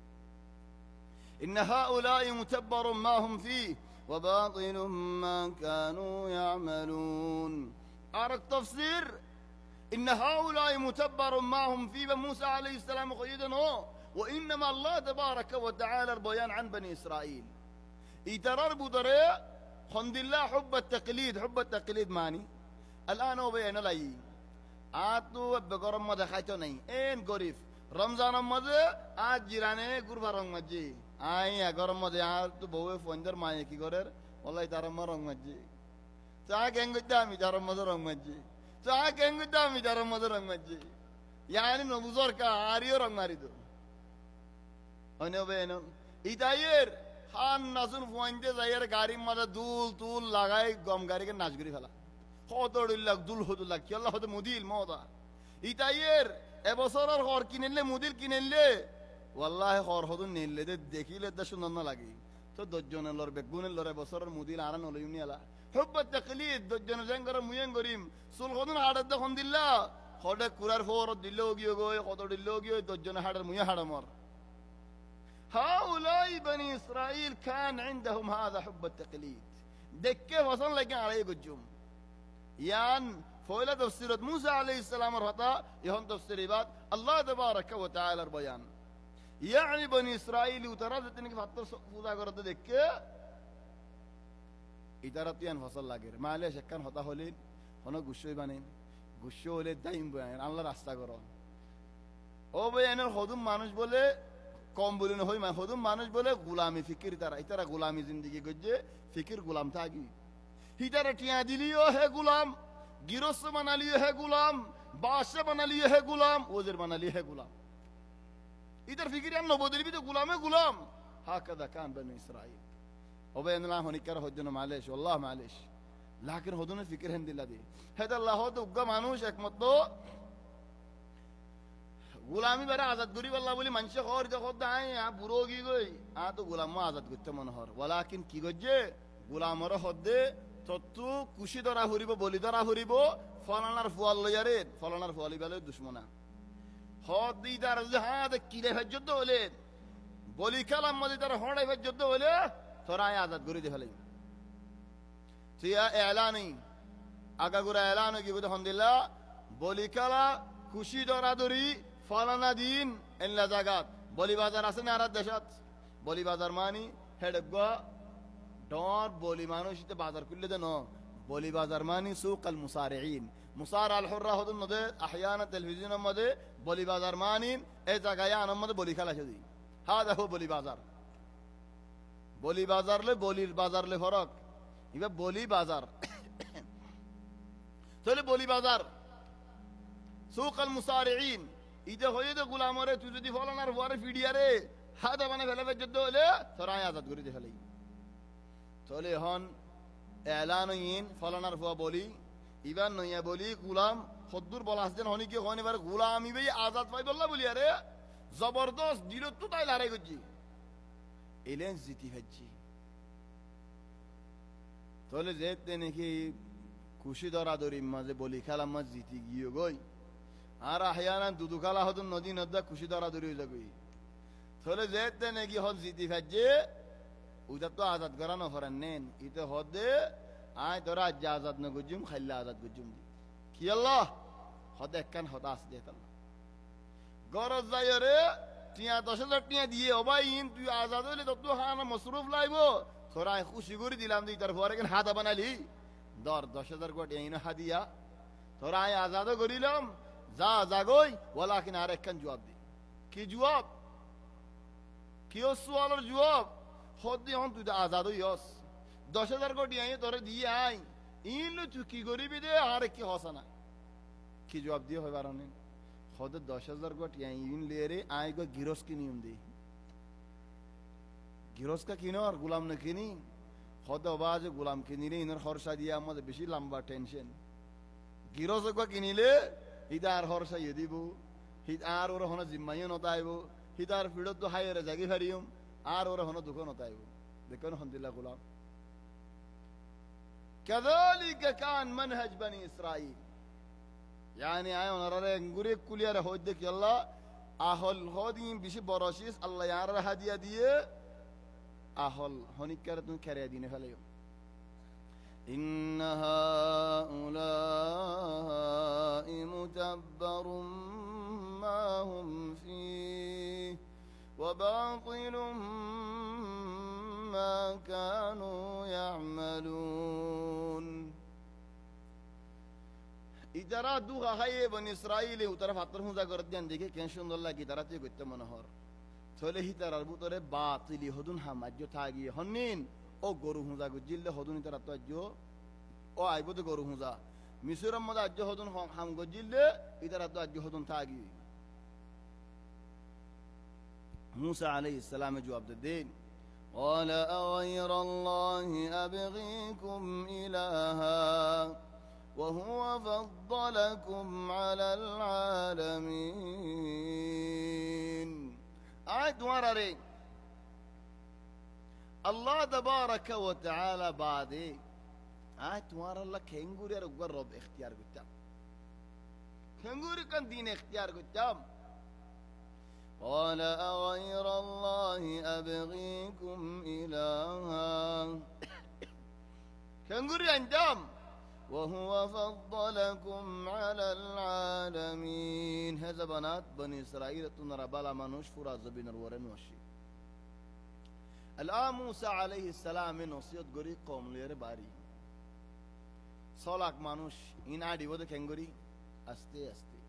إن هؤلاء متبر ما هم فيه وباطل ما كانوا يعملون أرك تفسير إن هؤلاء متبر ما هم فيه موسى عليه السلام قيدا وإنما الله تبارك وتعالى البيان عن بني إسرائيل يترر بدري خند الله حب التقليد ماني الآن هو بيان لي আতো বেগরম মধ্যে খাইতো নাই এন গরিব রমজানের মধ্যে আজ জিরানে গুরবা রং মাঝি আই গরম মধ্যে আর তো বউয়ে ফোনদের মায়ে কি করে ওলাই তার রং মাঝি চা গেঙ্গুদা আমি তার মধ্যে রং মাঝি চা গেঙ্গুদা আমি তার মধ্যে রং মাঝি ইয়ানি নবুজর কা আরিও রং মারি তো অনে বেন ইতাইয়ের খান নাসুন ফোনতে যাইয়ের গাড়ির মধ্যে দুল লাগাই গম গাড়িকে নাচ করি ফেলা হদুল্লাহ দুল হদুল্লাহ কি আল্লাহ হদ মুদিল মওদা ইতাইয়ের এবছরের ঘর কিনেলে মুদিল কিনেলে ওয়াল্লাহি ঘর হদুন নিলে দেখিলে দে সুন্দর না লাগে তো দজজনের লর বেগুনের লর এবছরের মুদিল আরান হলো ইউনিয়ালা হুব্ব তাকলিদ দজজন জেঙ্গর মুয়েন গরিম সুল হদুন হাড় দেখুন দিল্লা হডে কুরার ফোর দিল্লো গিয়ে গয় কত দিল্লো গিয়ে দজজন হাড়ের মুয়ে হাড় মর هؤلاء بني إسرائيل كان عندهم هذا حب التقليد دكه وصل لكن عليه قجوم يان فويلة تفسيرات موسى عليه السلام الرطا يهون تفسير بعد الله تبارك وتعالى البيان يعني بني إسرائيل وتردد إنك فاتر فوضا قرد دكه إدارتيان فصل لغير ما عليه شكان هتا هولين هنا غشوي بانين غشو হলে দাইম বয়ান আল্লাহ রাস্তা করো ও বয়ানের হদুম মানুষ বলে কম বলে না হই মা হদুম মানুষ বলে গোলামি ফিকির তারা গোলামি জিন্দেগি গজে ফিকির গোলাম থাকি হিতারা টিয়া দিলিও হে গুলাম গিরস্ত বানালিও হে গুলাম বাদশা বানালিও হে গুলাম ওজের বানালিও হে গুলাম ইতার ফিকির আন নবদলি তো গুলামে গুলাম হাকাদা কান বনি ইসরাইল ওবেন না হনিকার হজ্জন মালেশ আল্লাহ মালেশ লাকিন হদুনের ফিকির হেন দিলা দি হেদা আল্লাহ তো উগ্গা মানুষ একমত গুলামি বেড়া আজাদ করি আল্লাহ বলি মানুষ খর যখন আয় বুড়ো গি গই তো গুলাম আজাদ করতে মনে হর ওয়ালাকিন কি গজ্জে গুলামর হদ্দে তত্তু কুশি ধরা ফুরিব বলি ধরা ফুরিব ফলানার ফুয়াল লইয়ারে ফলানার ফুয়ালি বেলে দুশ্মনা হদ দি তার হাত কিলে যুদ্ধ হলে বলি কালাম মধ্যে তার হড়াই যুদ্ধ হলে তোরা আজাদ করে দে ফেলাই তুই এলানি আগাগুড়া এলান কি বুঝে হন্দিল্লা বলি কালা খুশি ধরা ধরি ফলানা দিন এনলা জাগাত বলি বাজার আছে না আর দেশত বলি বাজার মানি হেডগা ডর বলি মানুষ বাজার করলে দেন বলি বাজার মানি সুক আল মুসারিঈন মুসার আল হুররা হদুন নদে আহয়ানা টেলিভিশনের মধ্যে বলি বাজার মানিন এই জায়গায় আনার মধ্যে বলি খেলা শুধু হা দেখো বলি বাজার লে বলির বাজার লে ফরক এবার বলি বাজার তাহলে বলি বাজার সুক আল মুসারিঈন ইদে হয়ে তো গুলামরে তুই যদি ফলানার ফুয়ারে ফিডিয়ারে হাদা মানে ফেলাবে যুদ্ধ হলে তোরা আজাদ করে দিয়ে ফেলাই চলে হন এলানইন ফলানার ফুয়া বলি ইবার নইয়া বলি গুলাম সদ্দুর বলা আসছেন হনি কি হন এবার গুলাম ইবে আজাদ পাই বললা বলি আরে জবরদস্ত দিল তো তাই লড়াই করছি এলেন জিতি হচ্ছি তাহলে যেতে নাকি খুশি দরাদরি মাঝে বলি খেলা মাঝ জিতি গিয়ে গই আর আহয়ানা দুদু খেলা হতো নদী নদা খুশি দরাদরি হয়ে যাবি তাহলে যেতে নাকি হদ জিতি ফেলছে ওটা তো আজাদ করা নফরান নেন ইতে হদে আয় তোরা আজ আজাদ ন গুজুম খাইলা আজাদ গুজুম দি কি আল্লাহ হদে একখান হতা আস দে আল্লাহ গরজ যাই রে টিয়া 10,000 টিয়া দিয়ে অবাই ইন তুই আজাদ হইলে তত হানা মসরুফ লাইব তোরা খুশি করে দিলাম তুই তার পরে কেন হাতা বানালি দর 10,000 কোটি ইন হাদিয়া তোরা আজাদ করিলাম যা জাগই ওলা কিনা আর একখান জবাব দি কি জবাব কি সোয়ালের জবাব হদি হন তুই আজাদ হইস 10,000 কোটি আই তোরে দিয়ে আই ইন তুই কি করিবি দে আর কি হসানা কি জবাব দিয়ে হয় বারণে হদ 10,000 কোটি আই ইন লেরে আই গো গিরস কি নিয়ম দি গিরস কা কিনো আর গোলাম না কিনি হদ বাজ গোলাম কিনি রে ইনর খরচা দিয়া আমাদের বেশি লম্বা টেনশন গিরস গো কিনিলে হিদার খরচা ইয়ে দিব হিদ আর ওর হন জিম্মাইও নতাইব হিদার ফিডত তো হাইরে জাগি ফারিয়ম আর ওর হন দুঃখ নতাইব দেখুন আলহামদুলিল্লাহ গোলাম كذلك كان منهج بني إسرائيل يعني أيون رأي نقولي كليا رهودك يلا أهل هودين بيش براشيس الله يعرف هدية ديه أهل هنيك كرتون كريه دينه فليو إن هؤلاء متبر ما هم فيه وباطل ما كانوا يعملون ইতারা দুহা হাইয়ে বনি ইসরাইলে উতারা ফাতর হুজা করে দেন দেখে কেন সুন্দর লাগে ইতারা তুই করতে মনোহর চলে হিতারার ভিতরে বাতিলি হদুন হামাজ্য থাগি হন্নিন ও গরু হুজা গজিল্লে হদুন ইতারা তো আজ্য ও আইব তো গরু হুজা মিসুরের মধ্যে আজ্য হদুন হাম গজিল্লে ইতারা তো আজ্য হদুন থাগি موسى عليه السلام جواب الدين قال أغير الله أبغيكم إلها وهو فضلكم على العالمين آية مرري الله تبارك وتعالى بعدي آية مرر الله كنغوري رب رب اختيار قدام كنغوري كان دين اختيار قدام قال أغير الله أبغيكم إلها كنغوري أنجام وهو فضلكم على العالمين هذا بنات بني إسرائيل تنرى بلا منوش فراز بين الورن والشي الآن موسى عليه السلام نصيحت قري قوم لير باري صلاك منوش إن عادي وده كنغوري أستي أستي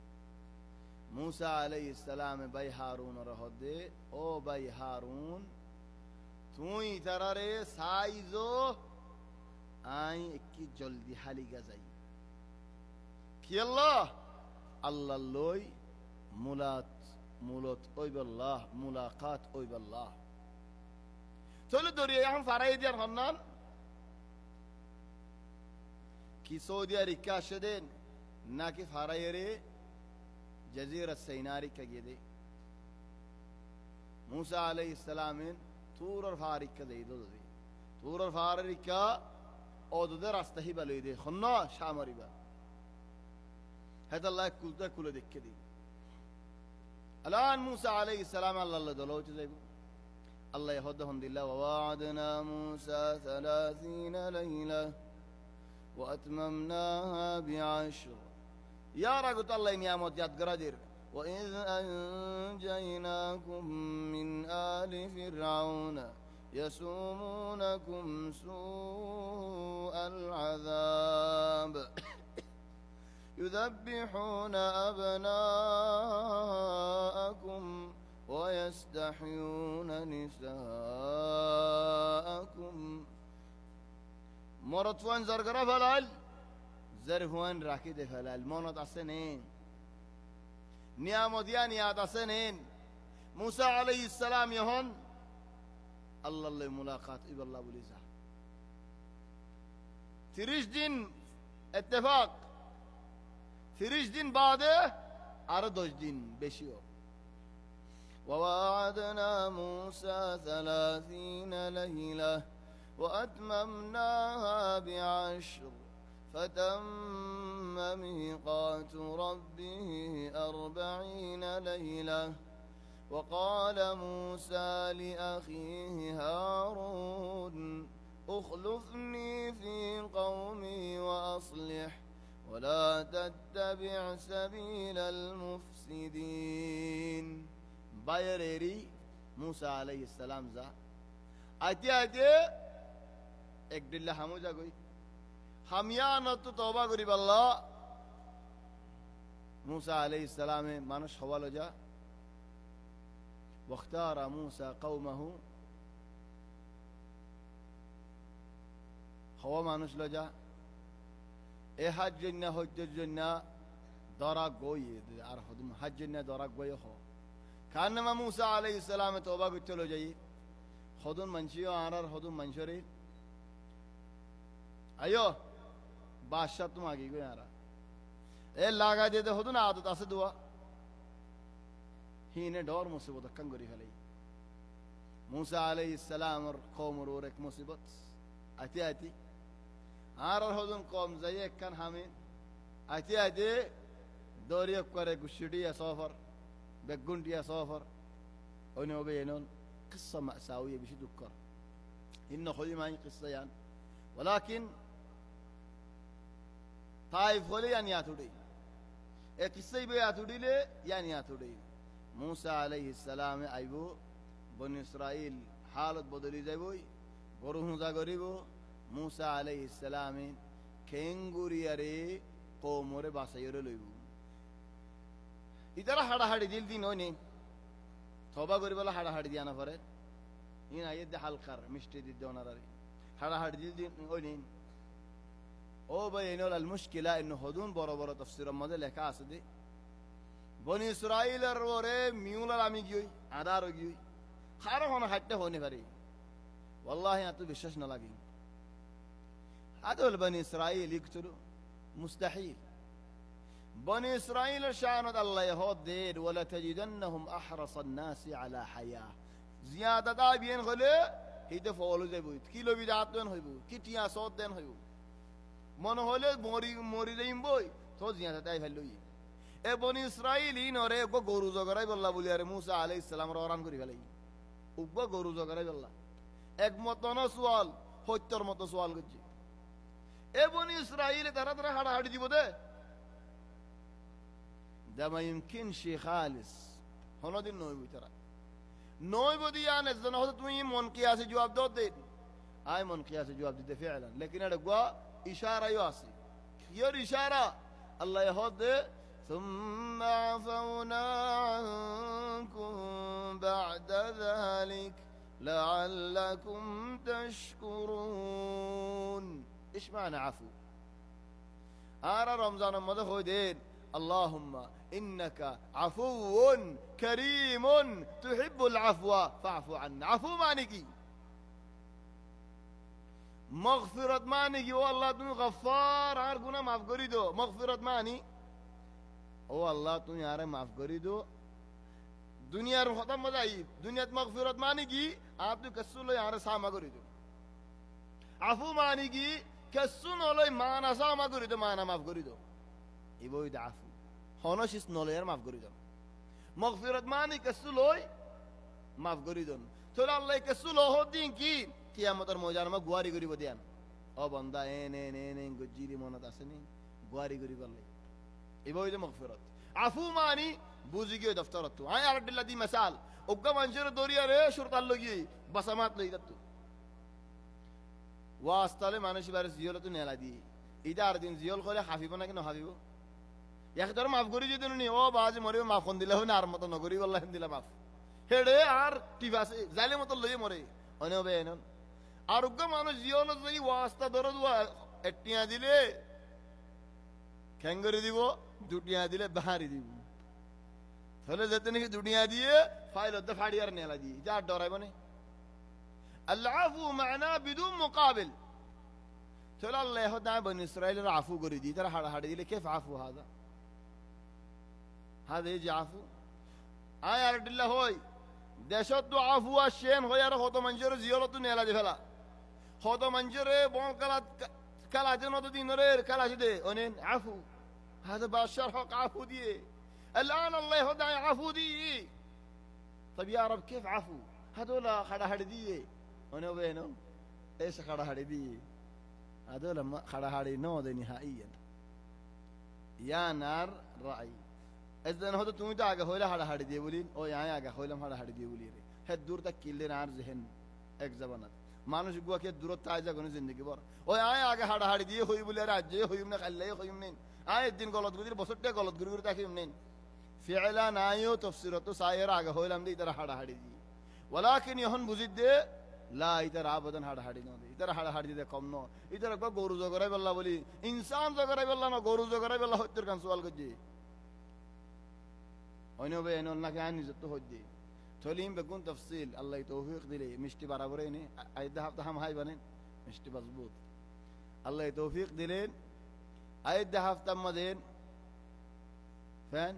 موسى عليه السلام باي هارون رهده او باي هارون توي تراري سايزو আই কি জলদি হালিগা যাই কি আল্লাহ আল্লাহ লই মুলত ওইবাল্লাহ মুলাকাত ওইবাল্লাহ চলে দরিয়া এখন ফারাই দিয়ার হন্নান কি সৌদি আরিকা আসেদেন নাকি ফারাইরে জাজিরা সাইনারিকা গিয়ে موسى عليه السلام طور الفارقة دي طور الفارقة او ده راسته هي بلوي دي خنا شامري با هذا الله كلتا كل دك دي الان موسى عليه السلام الله دلوت زي الله يهدهم لله ووعدنا موسى 30 ليلة واتممناها ب10 يا رجل الله نعمت ياد قرادير وإذ أنجيناكم من آل فرعون يسومونكم سوء العذاب يذبحون أبناءكم ويستحيون نساءكم مرتوان زرقرا فلال زرفوان راكد فلال مونت أسنين نعمديان ياد أسنين موسى عليه السلام يهون الله اللي ملاقات إبا الله بليزا 30 دين اتفاق 30 دين بعده আর 10 দিন বেশিও ووعدنا موسى 30 ليلة وأتممناها ب10 فتم ميقات ربه 40 ليلة وقال موسى لأخيه هارون اخلفني في قومي وأصلح ولا تتبع سبيل المفسدين بايريري موسى عليه السلام زا آتي آتي ایک دل ہمو جا گئی ہمیانت توبہ قریب اللہ موسى عليه السلام মানুষ হওয়ালো যা واختار موسى قومه হওয়া মানুষ লজা এ হাজ্জন্না হজ্জন্না দরা গই আর হদম হাজ্জন্না দরা গই হ কান্নামা موسى عليه السلام توبہ করতে যাই হদন মানছিও আর হদন মানছরে আয়ো বাদশা তুমি আগে গই আর এ লাগা যেতে হতো না আদত আছে দোয়া হিনে ডর মুসিবত কম করি ফেলাই موسى عليه السلام আর কওমের ওর এক মুসিবত আতি আতি আর হদন কম যাই একখান হামিন আতি আতি দরিয়া করে গুশিডিয়া সফর বেগুন্ডিয়া সফর ওনে ওবেনন قصه مأساويه بشي دكر انه خذي معي قصه يعني ولكن طائف خلي يعني ياتودي اے قصے بھی اتوڑی لے یعنی اتوڑی موسی علیہ السلام আইবো বনি ইসরাইল হালত বদলি যাইবই বড় হুজা করিব موسی علیہ السلام খেঙ্গুরিয়ারে কওমরে বাসাইরে লইব ইদারা হাড়া হাড়ি দিল দিন হইনি তওবা করিবলা হাড়া হাড়ি দিয়া না পারে ইন আইয়ে দে হালকার মিষ্টি দি দনারে হাড়া হাড়ি দিল দিন হইনি ও ভাই এনল আল মুশকিলা ইন হুদুন বড় বড় তাফসীরের মধ্যে লেখা আছে যে বনি ইসরাইলের ওরে মিউলার আমি গই আদার গই খারো হন হাটতে হনে পারে والله এত বিশ্বাস না লাগি আদল বনি ইসরাইল ইকতুল মুস্তাহিল বনি ইসরাইল শানত আল্লাহ হদের ওয়ালা তাজিদান্নাহুম আহরাস الناس على حياه জিয়াদা দাবিয়েন হলে হিতে ফলো যাইব কিলো বিদাত দেন হইব কিটিয়া সদ দেন হইব মনে হলে মরি যাইম বই তো জিয়াদা তাই ফেললই এ বনি ইসরাইল ইনরে গরু জগরাই বল্লা বলি আরে মুসা আলাইহিস সালাম ররান করি ফেলাই উগ্র গরু জগরাই বল্লা একমত না সওয়াল হত্যর মতো সওয়াল করছে এ বনি ইসরাইল তারা তারা হাড়া হাড়ি দিব দে ده ما يمكنش خالص هنا دي نوي بترى نوي بدي يعني زنا هذا توي من قياس جواب دو اي من قياس جواب دي فعلا لكن انا قوا اشاره يواسي ير اشاره الله يهد ثم عفونا عنكم بعد ذلك لعلكم تشكرون ايش معنى عفو ارى رمضان ماذا هو دين اللهم إنك عفو كريم تحب العفو فاعف عنا عفو معنی کی مغفرت معنی کی او اللہ تم غفار ہر گناہ معاف کری دو مغفرت معنی او اللہ تم یار معاف کری دو دنیا رو ختم مزائی دنیا مغفرت معنی کی آپ تو کسو لو یار ساما کری دو عفو معنی کی کسو نو لو مانا ساما کری دو مانا معاف کری دو ইবই দাফু হনশিস নলের মাফ করি দেন মাগফিরাত মানে কাসুলই মাফ করি দেন তোর আল্লাহ কাসুল হদিন কি কিয়ামতের ময়দানে মা গুয়ারি করিব দেন ও বান্দা এনে গজিরি মনত আসেনি গুয়ারি করিব আল্লাহ ইবই দে মাগফিরাত আফু মানে বুঝি গিয়ে দফতরত আই আরদিল্লাহ দি মিসাল ওগা মঞ্জুর দরিয়া রে সুরতাল লগি বাসামাত লই দত ওয়াস্তালে মানুষ বারে জিয়লত নেলা দি ইদার দিন জিয়ল করে হাফিব না কেন হাফিব একদর মাফ করি যদি নি ও বাজ মরে মাফ কোন দিলে হয় না আর মত নগরি আল্লাহ দিলা মাফ হেডে আর টিভাসে জালে মত লই মরে অনে হবে এনন আর উগ্র মানুষ জিয়ল যদি ওয়াস্তা ধরে দুয়া এটিয়া দিলে খেঙ্গরি দিব দুটিয়া দিলে বাহারি দিব তাহলে যেতে নাকি দুটিয়া দিয়ে ফাইল দে ফাড়িয়ার নেলা দি যা ডরাইব না আল্লাহু মা'না বিদুন মুকাবিল তাহলে আল্লাহ দা বনি ইসরাইলের আফু করে দি তারা হাড়া হাড়ি দিলে কিফ আফু হাদা هذا يجي عفو آي أرد الله هوي دشت عفو الشين هوي أرى خطو منجر زيارة نيلا دفلا خطو منجر بون كلا جنو دين رير كلا جدي ونين عفو هذا باشر حق عفو دي الآن الله يهدى عفو دي طب يا رب كيف عفو هذولا خدا هردي ونو بينهم ايش خدا هردي هذولا ما خدا هردي نو ده نهائيا ইয়া নার রাই এজন হতো তুমি তো আগে হইলে হাড়াহাড়ি দিয়ে বলি ও আয় আগে হইলাম হাড়াহাড়ি দিয়ে বলি রে হে দূর তা কিল্লেন আর জেহেন এক জাবানাত মানুষ গুয়াকে দূরত্ব আয় যাগনে জিন্দগি বর ওই আয় আগে হাড়াহাড়ি দিয়ে হই বলি আর আজ হইম না খাইলে হইম নেন আয় দিন গলত গুদির বছরটা গলত গুরি গুরি তাকিম নেন ফিআলা নাইও তাফসীরত সায়ের আগে হইলাম দি তারা হাড়াহাড়ি দি ওয়ালাকিন ইহন বুঝিদ দে লা ইতার আবদান হাড়াহাড়ি ন দে ইতার হাড়াহাড়ি দে কম ন ইতার একবার গরু জগরাই বল্লা বলি ইনসান জগরাই বল্লা না গরু জগরাই বল্লা হত্যর কান সওয়াল করজি অন্য বে এনল নাকি আইন নিজত হজ্জি থলিম বেগুন তফসিল আল্লাহ তৌফিক দিলে মিষ্টি বরাবর এনে আইদা হাফতা হাম হাই বানেন মিষ্টি মজবুত আল্লাহ তৌফিক দিলেন আইদা হাফতা মদেন فين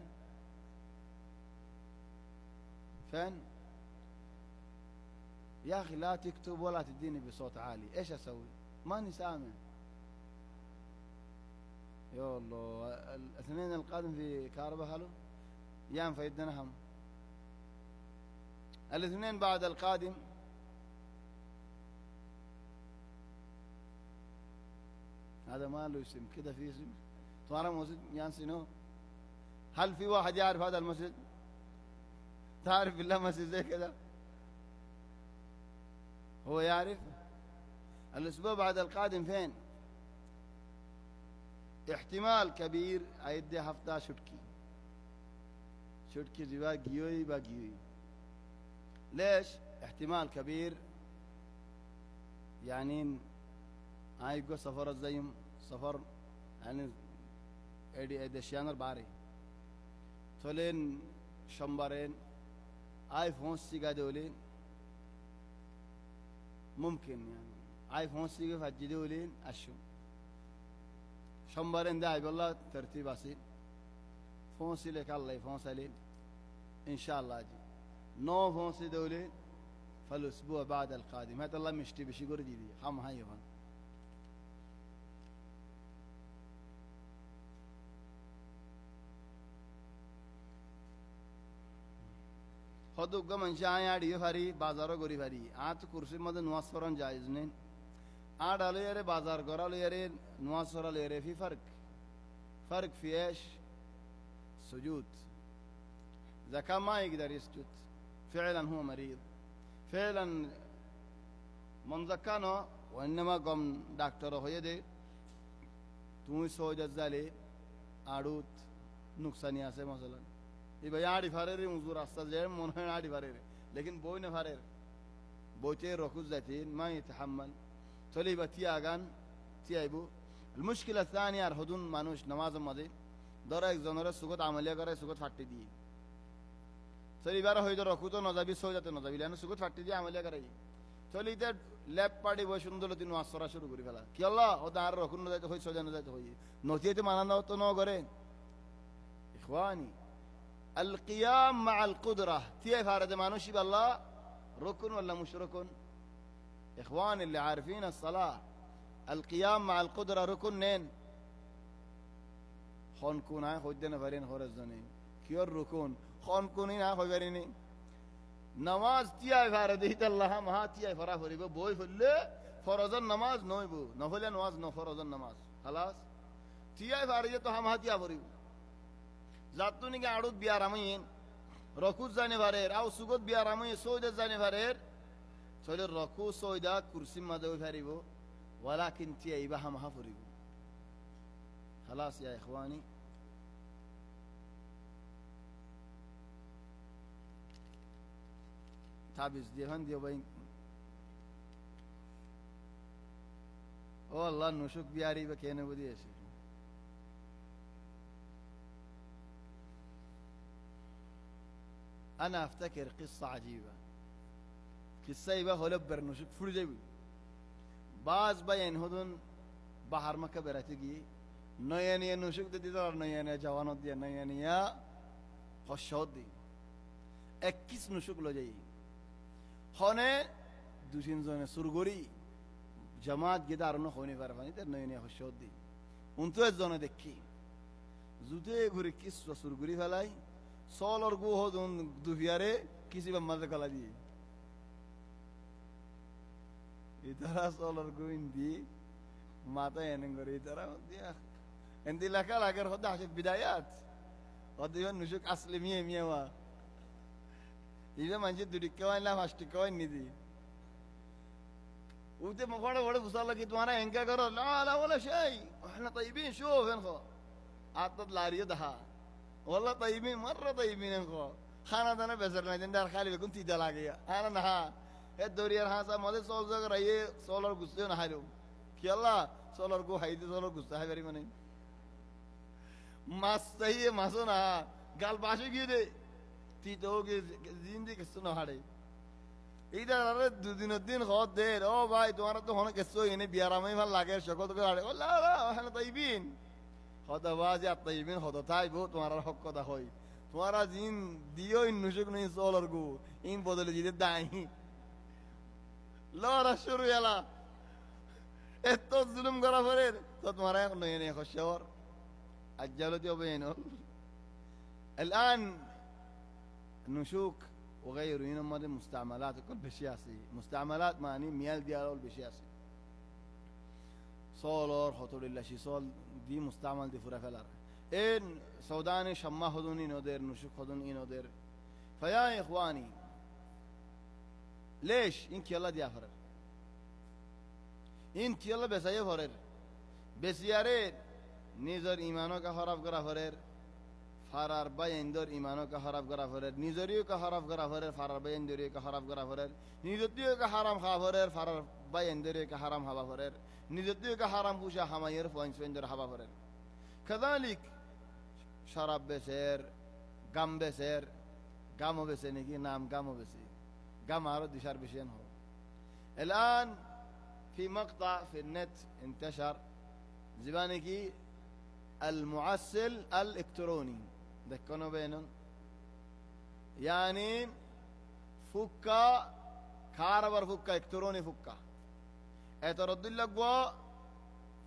فين يا اخي لا تكتب ولا تديني بصوت عالي ايش اسوي ماني سامع يا الله الاثنين القادم في كهرباء هلو يام فيدنا هم الاثنين بعد القادم هذا ما له اسم كده في اسم تعرف مسجد يانسينو هل في واحد يعرف هذا المسجد تعرف بالله مسجد زي كده هو يعرف الاسبوع بعد القادم فين احتمال كبير ايدي هفتا شتكي زوا جيوي باجيوي ليش احتمال كبير يعني ايجو سفر زيم سفر يعني ادي شانر باري تولين شمبارين ايفون سيغا دولين ممكن يعني ايفون سيغا فجي دولين اشو شمبارين داعي والله ترتيب اسي فون سي لك الله فون سالين ان شاء الله اجي نو فون سي دولين فالاسبوع بعد القادم هذا الله مشتي بشي قردي دي خم هاي فان خدو گمن شایا ڈی فری بازارو گوری فری آت کرسی مد نواز فرن جائز نین آ ڈالو یارے بازار گورالو یارے نواز فرالو یارے في فرق في ايش سجود اذا كان ما يقدر يسجد فعلا هو مريض فعلا من ذكانو وانما قم دكتور هو يدي তুমি সওজা জালে আড়ুত নুকসানি আছে مثلا এবার আড়ি ফারের হুজুর রাস্তা যায় মনে হয় আড়ি ফারের लेकिन বই না ফারের বইতে রকুজ যাতিন মা يتحمل চলে বাতি আগান তিয়াইবো المشكله الثانيه আর হুদুন মানুষ নামাজ মধ্যে ধরা একজনের সুগত আমলিয়া করে সুগত ফাটি দিয়ে চলে এবার হয়তো রকু তো নজাবি সওজাতে নজাবি লানো সুগত ফাটি দিয়ে আমলিয়া করে চলে ইতে ল্যাপ পাড়ি বই সুন্দর তিন ওয়াসরা শুরু করে ফেলা কি আল্লাহ ও তার রকুন ন যাইতে হই সওজা ন যাইতে হই নথিতে মানানো তো ন করে ইখওয়ানি القيام مع القدرة كيف هذا مانوشي بالله ركن ولا مش ركن إخواني اللي عارفين الصلاة القيام مع القدرة ركن نين خون كونا خودنا فرين خورزنين كيور ركن خون كونين خوريني نماز تيا فارديت الله ما تيا فرا فريبو بوي فله فرض النماز نويبو نفل نماز نو فرض النماز خلاص تيا فارديت تو هم تيا فريبو জাতুনি কে আড়ুত বিয়ারামইন রকুজ জানে পারের আও সুগত বিয়ারামই সৌদা জানে পারের চলে রকু সৌদা কুরসি মাদে ফারিব ওয়ালাকিন তিয়াইবা হামহা ফরিব خلاص يا اخواني তাবিজ দিবেন দিও ভাই ও আল্লাহ নুশুক বিয়ারি বা কেনে বদিয়েছে أنا أفتكر قصة عجيبة قصة يبقى هلب برنوشك فرجيبي باز بين هدون بحر مكة براتيجي نيانيا نوشك دي دار نيانيا جوانات دي نيانيا خشود دي اكيس نوشك لو جاي خانه دوشين زونه سرگوری جماعت گدارونو خوني فرفاني در نيانيا خشود دي انتو زونه دكي زوده غوري كيس سرگوری فلاي سولر گو هدون دوفیاره کسی به مزه کلا دی ایترا سولر گو این دی ماتا اینگوری ایترا دیا انت لك لا غير خدها في البدايات قضي نشوك اصل مية ما اذا ما جد دكوان لا فاش دكوان ندي وده مقارنة ولا بصار لك توانا إنك قرر لا ولا شيء احنا طيبين شوف انخو عطت لاريه ده والله طيبين مرة طيبين انخو خانة دنا بسرنا جندار خالي بكون تيجا لاقيا أنا نها الدوريار هاسا ماذا سول زغر أيه سولار قصة نهارو كيلا سولار قو هيدي سولار قصة هاي بري منين ماستهي ماسونا قال باشو كيده تيجو كي زندگی کسو نهاره ایدار آره دو دین خود دیر او بای دوارا تو هنو کسو اینه بیارامه فل لاغر شکو تو کرده لا احنا طيبين خدا بازی طيبين خدا تای بود تمہارا حق کدا ہوئی تمہارا دین دیو این نشک نہیں سولر کو این بدل جیده دائیں لورا شروع یلا اتو ظلم کرا فریر تو تمہارا یک نہیں خوشور اجلت يبينه الآن نشوك وغيره ينمد مستعملات كل بشياسي مستعملات معني ميال ديالول بشياسي سولور خطور الله شي سول دي مستعمل دي فرافلار ان سوداني شما خدون إنو دير نشوك خدون إنو دير فيا إخواني ليش إنك يلا دي أفرر إنك يلا بس أيه فرر بس يارين نيزر إيمانو کا خراب کرا فرر فرار بايندر إيمانو کا خراب کرا فرر نيزريو کا خراب کرا فرر فرار بايندريو کا خراب کرا فرر نيزتيو کا حرام خا فرر فرار بايندريو کا حرام خا فرر نيزتيو کا حرام پوشا حماير فوينس فيندر خا فرر كذلك شراب بسير غم بسير غامو بسنيكي نام غامو بسي غام عرض دشار بشين هو الآن في مقطع في النت انتشر زبانكي المعسل الإلكتروني ذكرنا بينهم يعني فكا كاربر فكا إلكتروني فكا اترد لك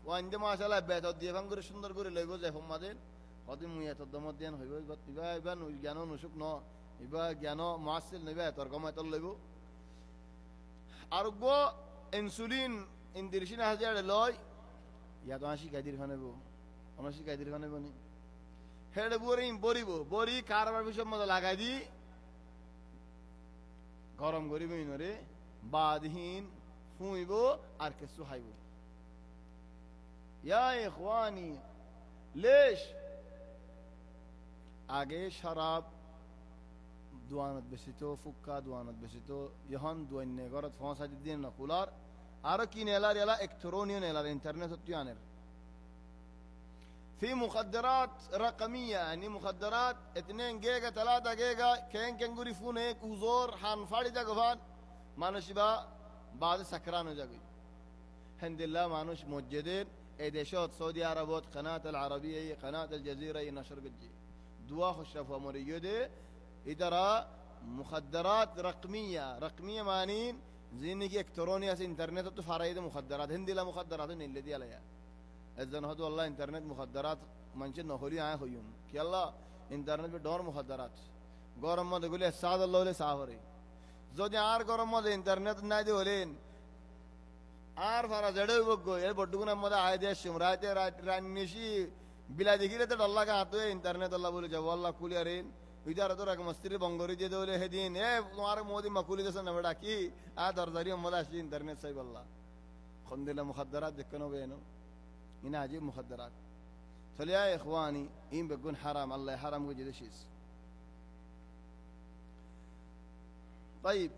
وعندما شاء الله بيت الديفان غير سندر غير ليبو زي فمادين قديم مية تدمر دين هيبو يبان جانو نشوك نو يبا جانو معسل نبي ترجمة يطلبو أرجو إنسولين إندريشين هذا اللي يا توانشي كادير خانه بو أناشي كادير خانه بني هذا بورين بوري كاربار بيشوف ماذا لاقادي غرام غريب ينوري بعدين فوي بو أركسو هاي بو يا إخواني ليش آگه شراب دوانت بسیتو فکا دوانت بسیتو یهان دوان نگارت فانس هدیدین نقولار آره کی نیلار یلا الکترونی نیلار انترنت تیانر في مخدرات رقمية يعني مخدرات 2 جيجا 3 جيجا كين غوري فونه كوزور هان فاري جاغفان مانوش با بعد سكران हो जाएगी الحمد لله مانوش موجودين ادشات سعودي عربات قناة العربية قناة الجزيرة نشر قدي دوا خشف ومريودة إدارة مخدرات رقمية معنين زينك إلكترونية إنترنت تفاريد مخدرات هندي لا مخدرات اللي دي عليها إذن هذا والله إنترنت مخدرات منشن نخولي عين خيوم كي الله إنترنت بدور مخدرات غورم ما تقولي سعد الله ولا سافري زوجي عار غورم ما إنترنت نادي ولين عار فرا زده بقول يا بدونا ما ده عادي شمرات رانيشي بلا ذكر ده الله كاتوه إنترنت الله بقول جوال الله كولي أرين إدارة تو رقم مستري بانغوري جده وله هدين تمہارے مودی مقولي ده سن نبڑا کی درداری ما ده شيء إنترنت سايب الله خندلا مخدرات دكانو بينو إن عجيب مخدرات فليا إخواني إن بيكون حرام الله حرام وجد شيء طيب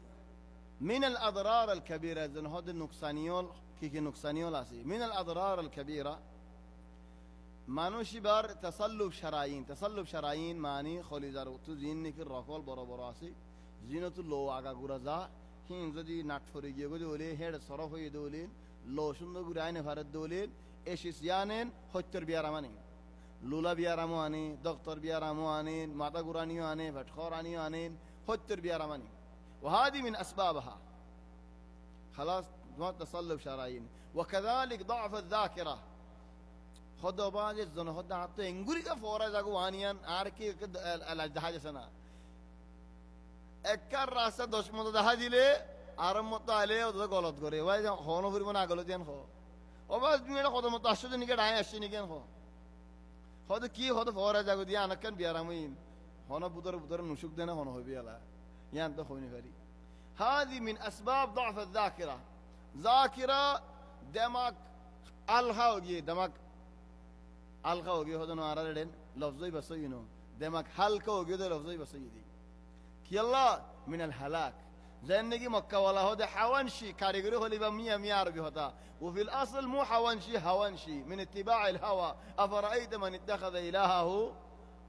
من الأضرار الكبيرة إذن هذا النقصانيول كي نقصانيول أسي من الأضرار الكبيرة مانوشي بار تصلب شرايين ماني خولي زارو تو زينك الرقول برا براسي زينة اللو آقا غرزا هين زدي ناتفوري جيغو دولي هيد صرفو يدولين لو شندو غرائن فرد دولين إيشيس يانين خوتر بيارامانين لولا بياراموانين دكتور بياراموانين ماتا غرانيوانين فتخورانيوانين خوتر بيارامانين وهذه من أسبابها خلاص تصلب شرايين وكذلك ضعف الذاكرة خدوا باجي زنا خدنا حتى إنغوري كفورة جاكو وانيان آركي الأجدها جسنا أكر راسة دشمن ده هذيله آرام مطالعه وده غلط كوري واي خونو فير منا غلطين خو وبس ميرا خدا متأشد نيكا داين أشي نيكين خو হয়তো কি হয়তো ফরে যাগো দিয়ে আনাক্কান বিয়ারামইন হন বুদর বুদর নুসুক দেনা হন হইবি আলা ইয়ান তো হইনি পারি هذه من اسباب ضعف الذاكره ذاكره دماغ الغا ہوگی دماغ الغا ہوگی ہو دنو آرہ ریڈن لفظوی بسوی نو دماغ حلقہ ہوگی دو لفظوی بسوی دی کی اللہ من الحلاک زندگی مکہ والا ہو دے حوانشی کارگری ہولی با مية عربي ہوتا وفي الأصل مو حوانشي هوانشي من اتباع الهوى أفرأيت من اتخذ إلهه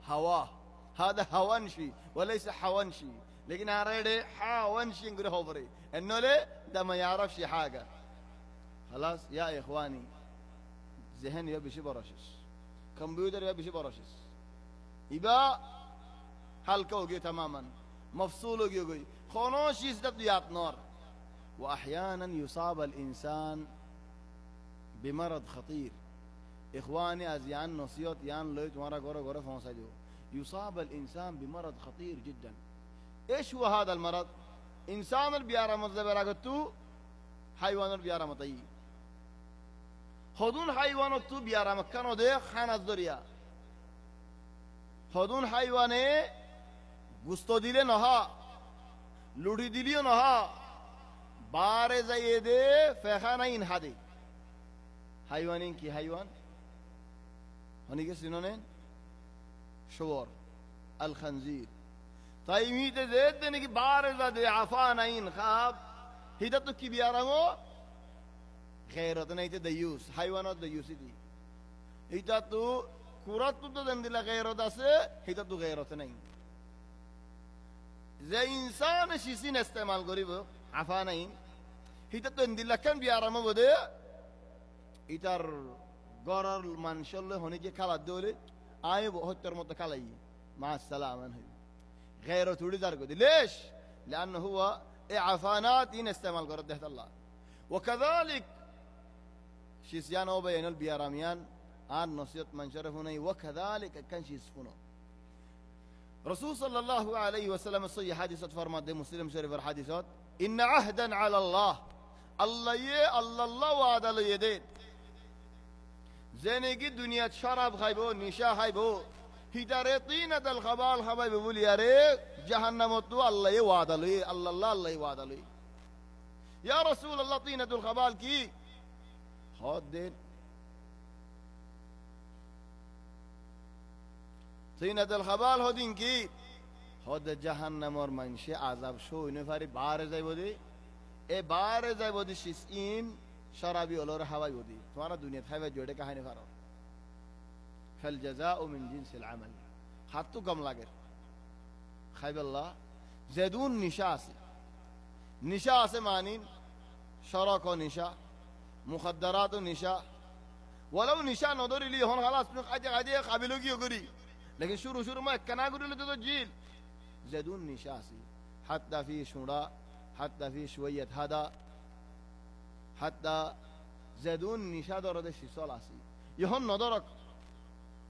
هواه هذا هوانشي وليس حوانشي لكن هذا حوانشي نقول هوفري إنه ليه ده ما يعرفش حاجة خلاص يا إخواني ذهن يبي شي برشش كمبيوتر يبي شي برشش يبقى حلقة وجي تماما مفصول وجي خونوش يزداد يات نار وأحيانا يصاب الإنسان بمرض خطير إخواني أزيان نصيوت يان ليت مرة غورة فونساجو يصاب الإنسان بمرض خطير جدا إيش هو هذا المرض إنسان البيارة مزبراغتو حيوان البيارة مطيب خودون حیوانات تو بیارم کنو ده خانه داریا خودون حیوانه گوستو دیله نها لوری دیلیو نها بار زیده فخانه این حدی حیوانین کی حیوان هنی که سینونه شور الخنزیر تایمیت زید دنی که بار زده عفانه این خواب هیدا تو کی بیارمو غیرت نہیں تے دیوس حیوانات دیوسی دی ہیتا تو کورات تو دندلا غیرت اسے ہیتا تو غیرت نہیں زي انسان شيسين استعمال قريبه عفانين هيتا دندلا كان بيارما بده يتر قرر من شاء الله هنيجي كلا دولي آي بهتر متكالي مع السلامة غيره تولي درجة ليش لأنه هو عفانات ين استعمال قرد ده الله وكذلك شيسيان أو بين البياراميان عن نصيحة من شرفوني وكذلك كان شيسفونه رسول صلى الله عليه وسلم الصحيح حديثة فرمات دي مسلم شريف الحديثات إن عهدا على الله الله وعد له يدين زينيكي دنيا شراب خايبو نشا خايبو هدارتين دل خبال خبايب بقول يا ريت جهنم تو الله وعد له الله وعد له يا رسول الله طينة الخبال كي خود دين طينة الخبال هودين كي خود جهنم اور منشي عذاب شو نفاري بار زي بودي اي بار زي بودي شسين شرابي ولور هواي بودي تمہارا دنیا تھاوے جوڑے کہاں نہیں فارو فالجزاء من جنس العمل حتى كم لاغر خيب الله زيدون نشا مانين شرك ونشا مخدرات ونشا ولو نشا نظر لي هون خلاص اجي قابلو كي يغري لكن شروع ما كنا غري له جيل زيدون نشاسي حتى في شورى حتى في شوية هذا حتى زيدون نشا دورد شي سولاسي يهون نظرك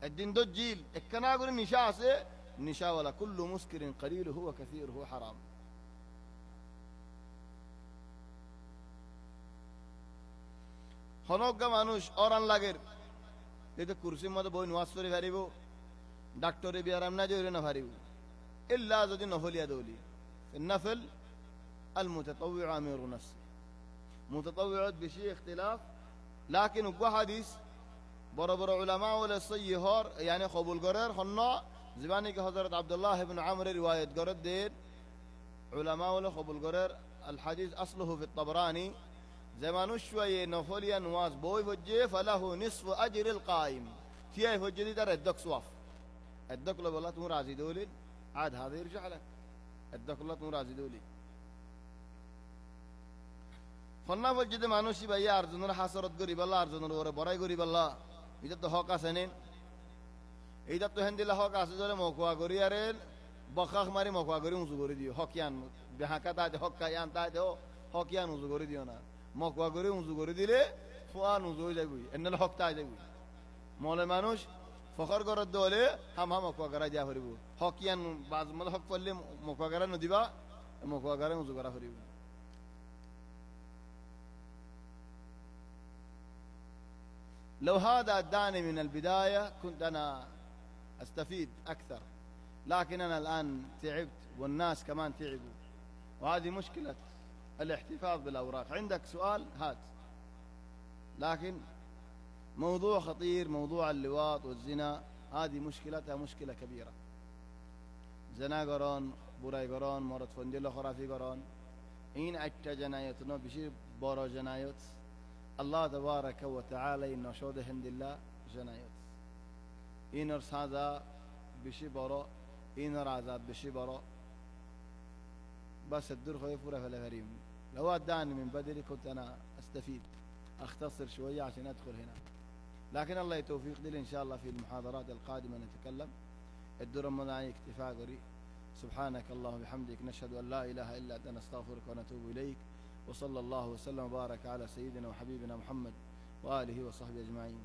الدين دو جيل كنا غري نشاسي نشا ولا كل مسكر قليله وكثيره حرام হনজ্ঞা মানুষ অরান লাগের এতে কুরসির মধ্যে বই নোয়াজ করে ফারিব ডাক্তারে বিয়ারাম না জইরে না ফারিব ইল্লা যদি নফলিয়া দৌলি النفل المتطوع امير نفسه متطوعات بشيء اختلاف لكن وقوا حديث برابر علماء ولا الصيهار يعني قبول قرار خنا زباني حضرت عبد الله بن عمرو روايه قرد دين علماء ولا قبول قرار الحديث اصله في الطبراني زمانو شوية نفوليا نواز بوي فجي فله نصف أجر القائم فيها فجي دي ترى الدك صواف الدك لو والله تمر عزي دولي عاد هذا يرجع لك الدك الله تمر عزي دولي فنا فجي دي مانوشي بأي أرزنور حسرت قريب الله أرزنور ورى براي قريب الله إذا تو حقا سنين إذا تو هندي لحقا سنين موقوا قريارين بخاخ ماري موقوا قريم سقوري ديو حقيان بحقا تاعد حقا يان تاعد حقيان سقوري ديو نا مقوا করে উজু করে দিলে ফুয়ান উজু হয়ে যাবে এন্নাল হক তাই যাবে মলে মানুষ ফখর করার দলে হাম মকওয়া করা দিয়া ফরিব হকিয়ান বাজ মল হক পড়লে মকওয়া করা নদিবা মকওয়া করে উজু করা ফরিব لو هذا أداني من البداية كنت أنا أستفيد أكثر، لكن أنا الآن تعبت والناس كمان تعبوا، وهذه مشكلة الاحتفاظ بالأوراق. عندك سؤال هات. لكن موضوع خطير، موضوع اللواط والزنا، هذه مشكلتها مشكلة كبيرة. زنا قران براي قران مرت فندل خرافي قران این اکتا جنایتنا بشی بارا جنایت الله تبارك وتعالى إن شهود هند الله جنایت این ارسادا بشی بارا این رعزات بشی بارا بس الدور خوي فورا فلا فريم. لو أداني من بدري كنت أنا أستفيد أختصر شوية عشان أدخل هنا، لكن الله يتوفيق لي إن شاء الله في المحاضرات القادمة نتكلم. الدور رمضاني اكتفاء قري. سبحانك اللهم وبحمدك نشهد أن لا إله إلا أنت نستغفرك ونتوب إليك، وصلى الله وسلم وبارك على سيدنا وحبيبنا محمد وآله وصحبه أجمعين.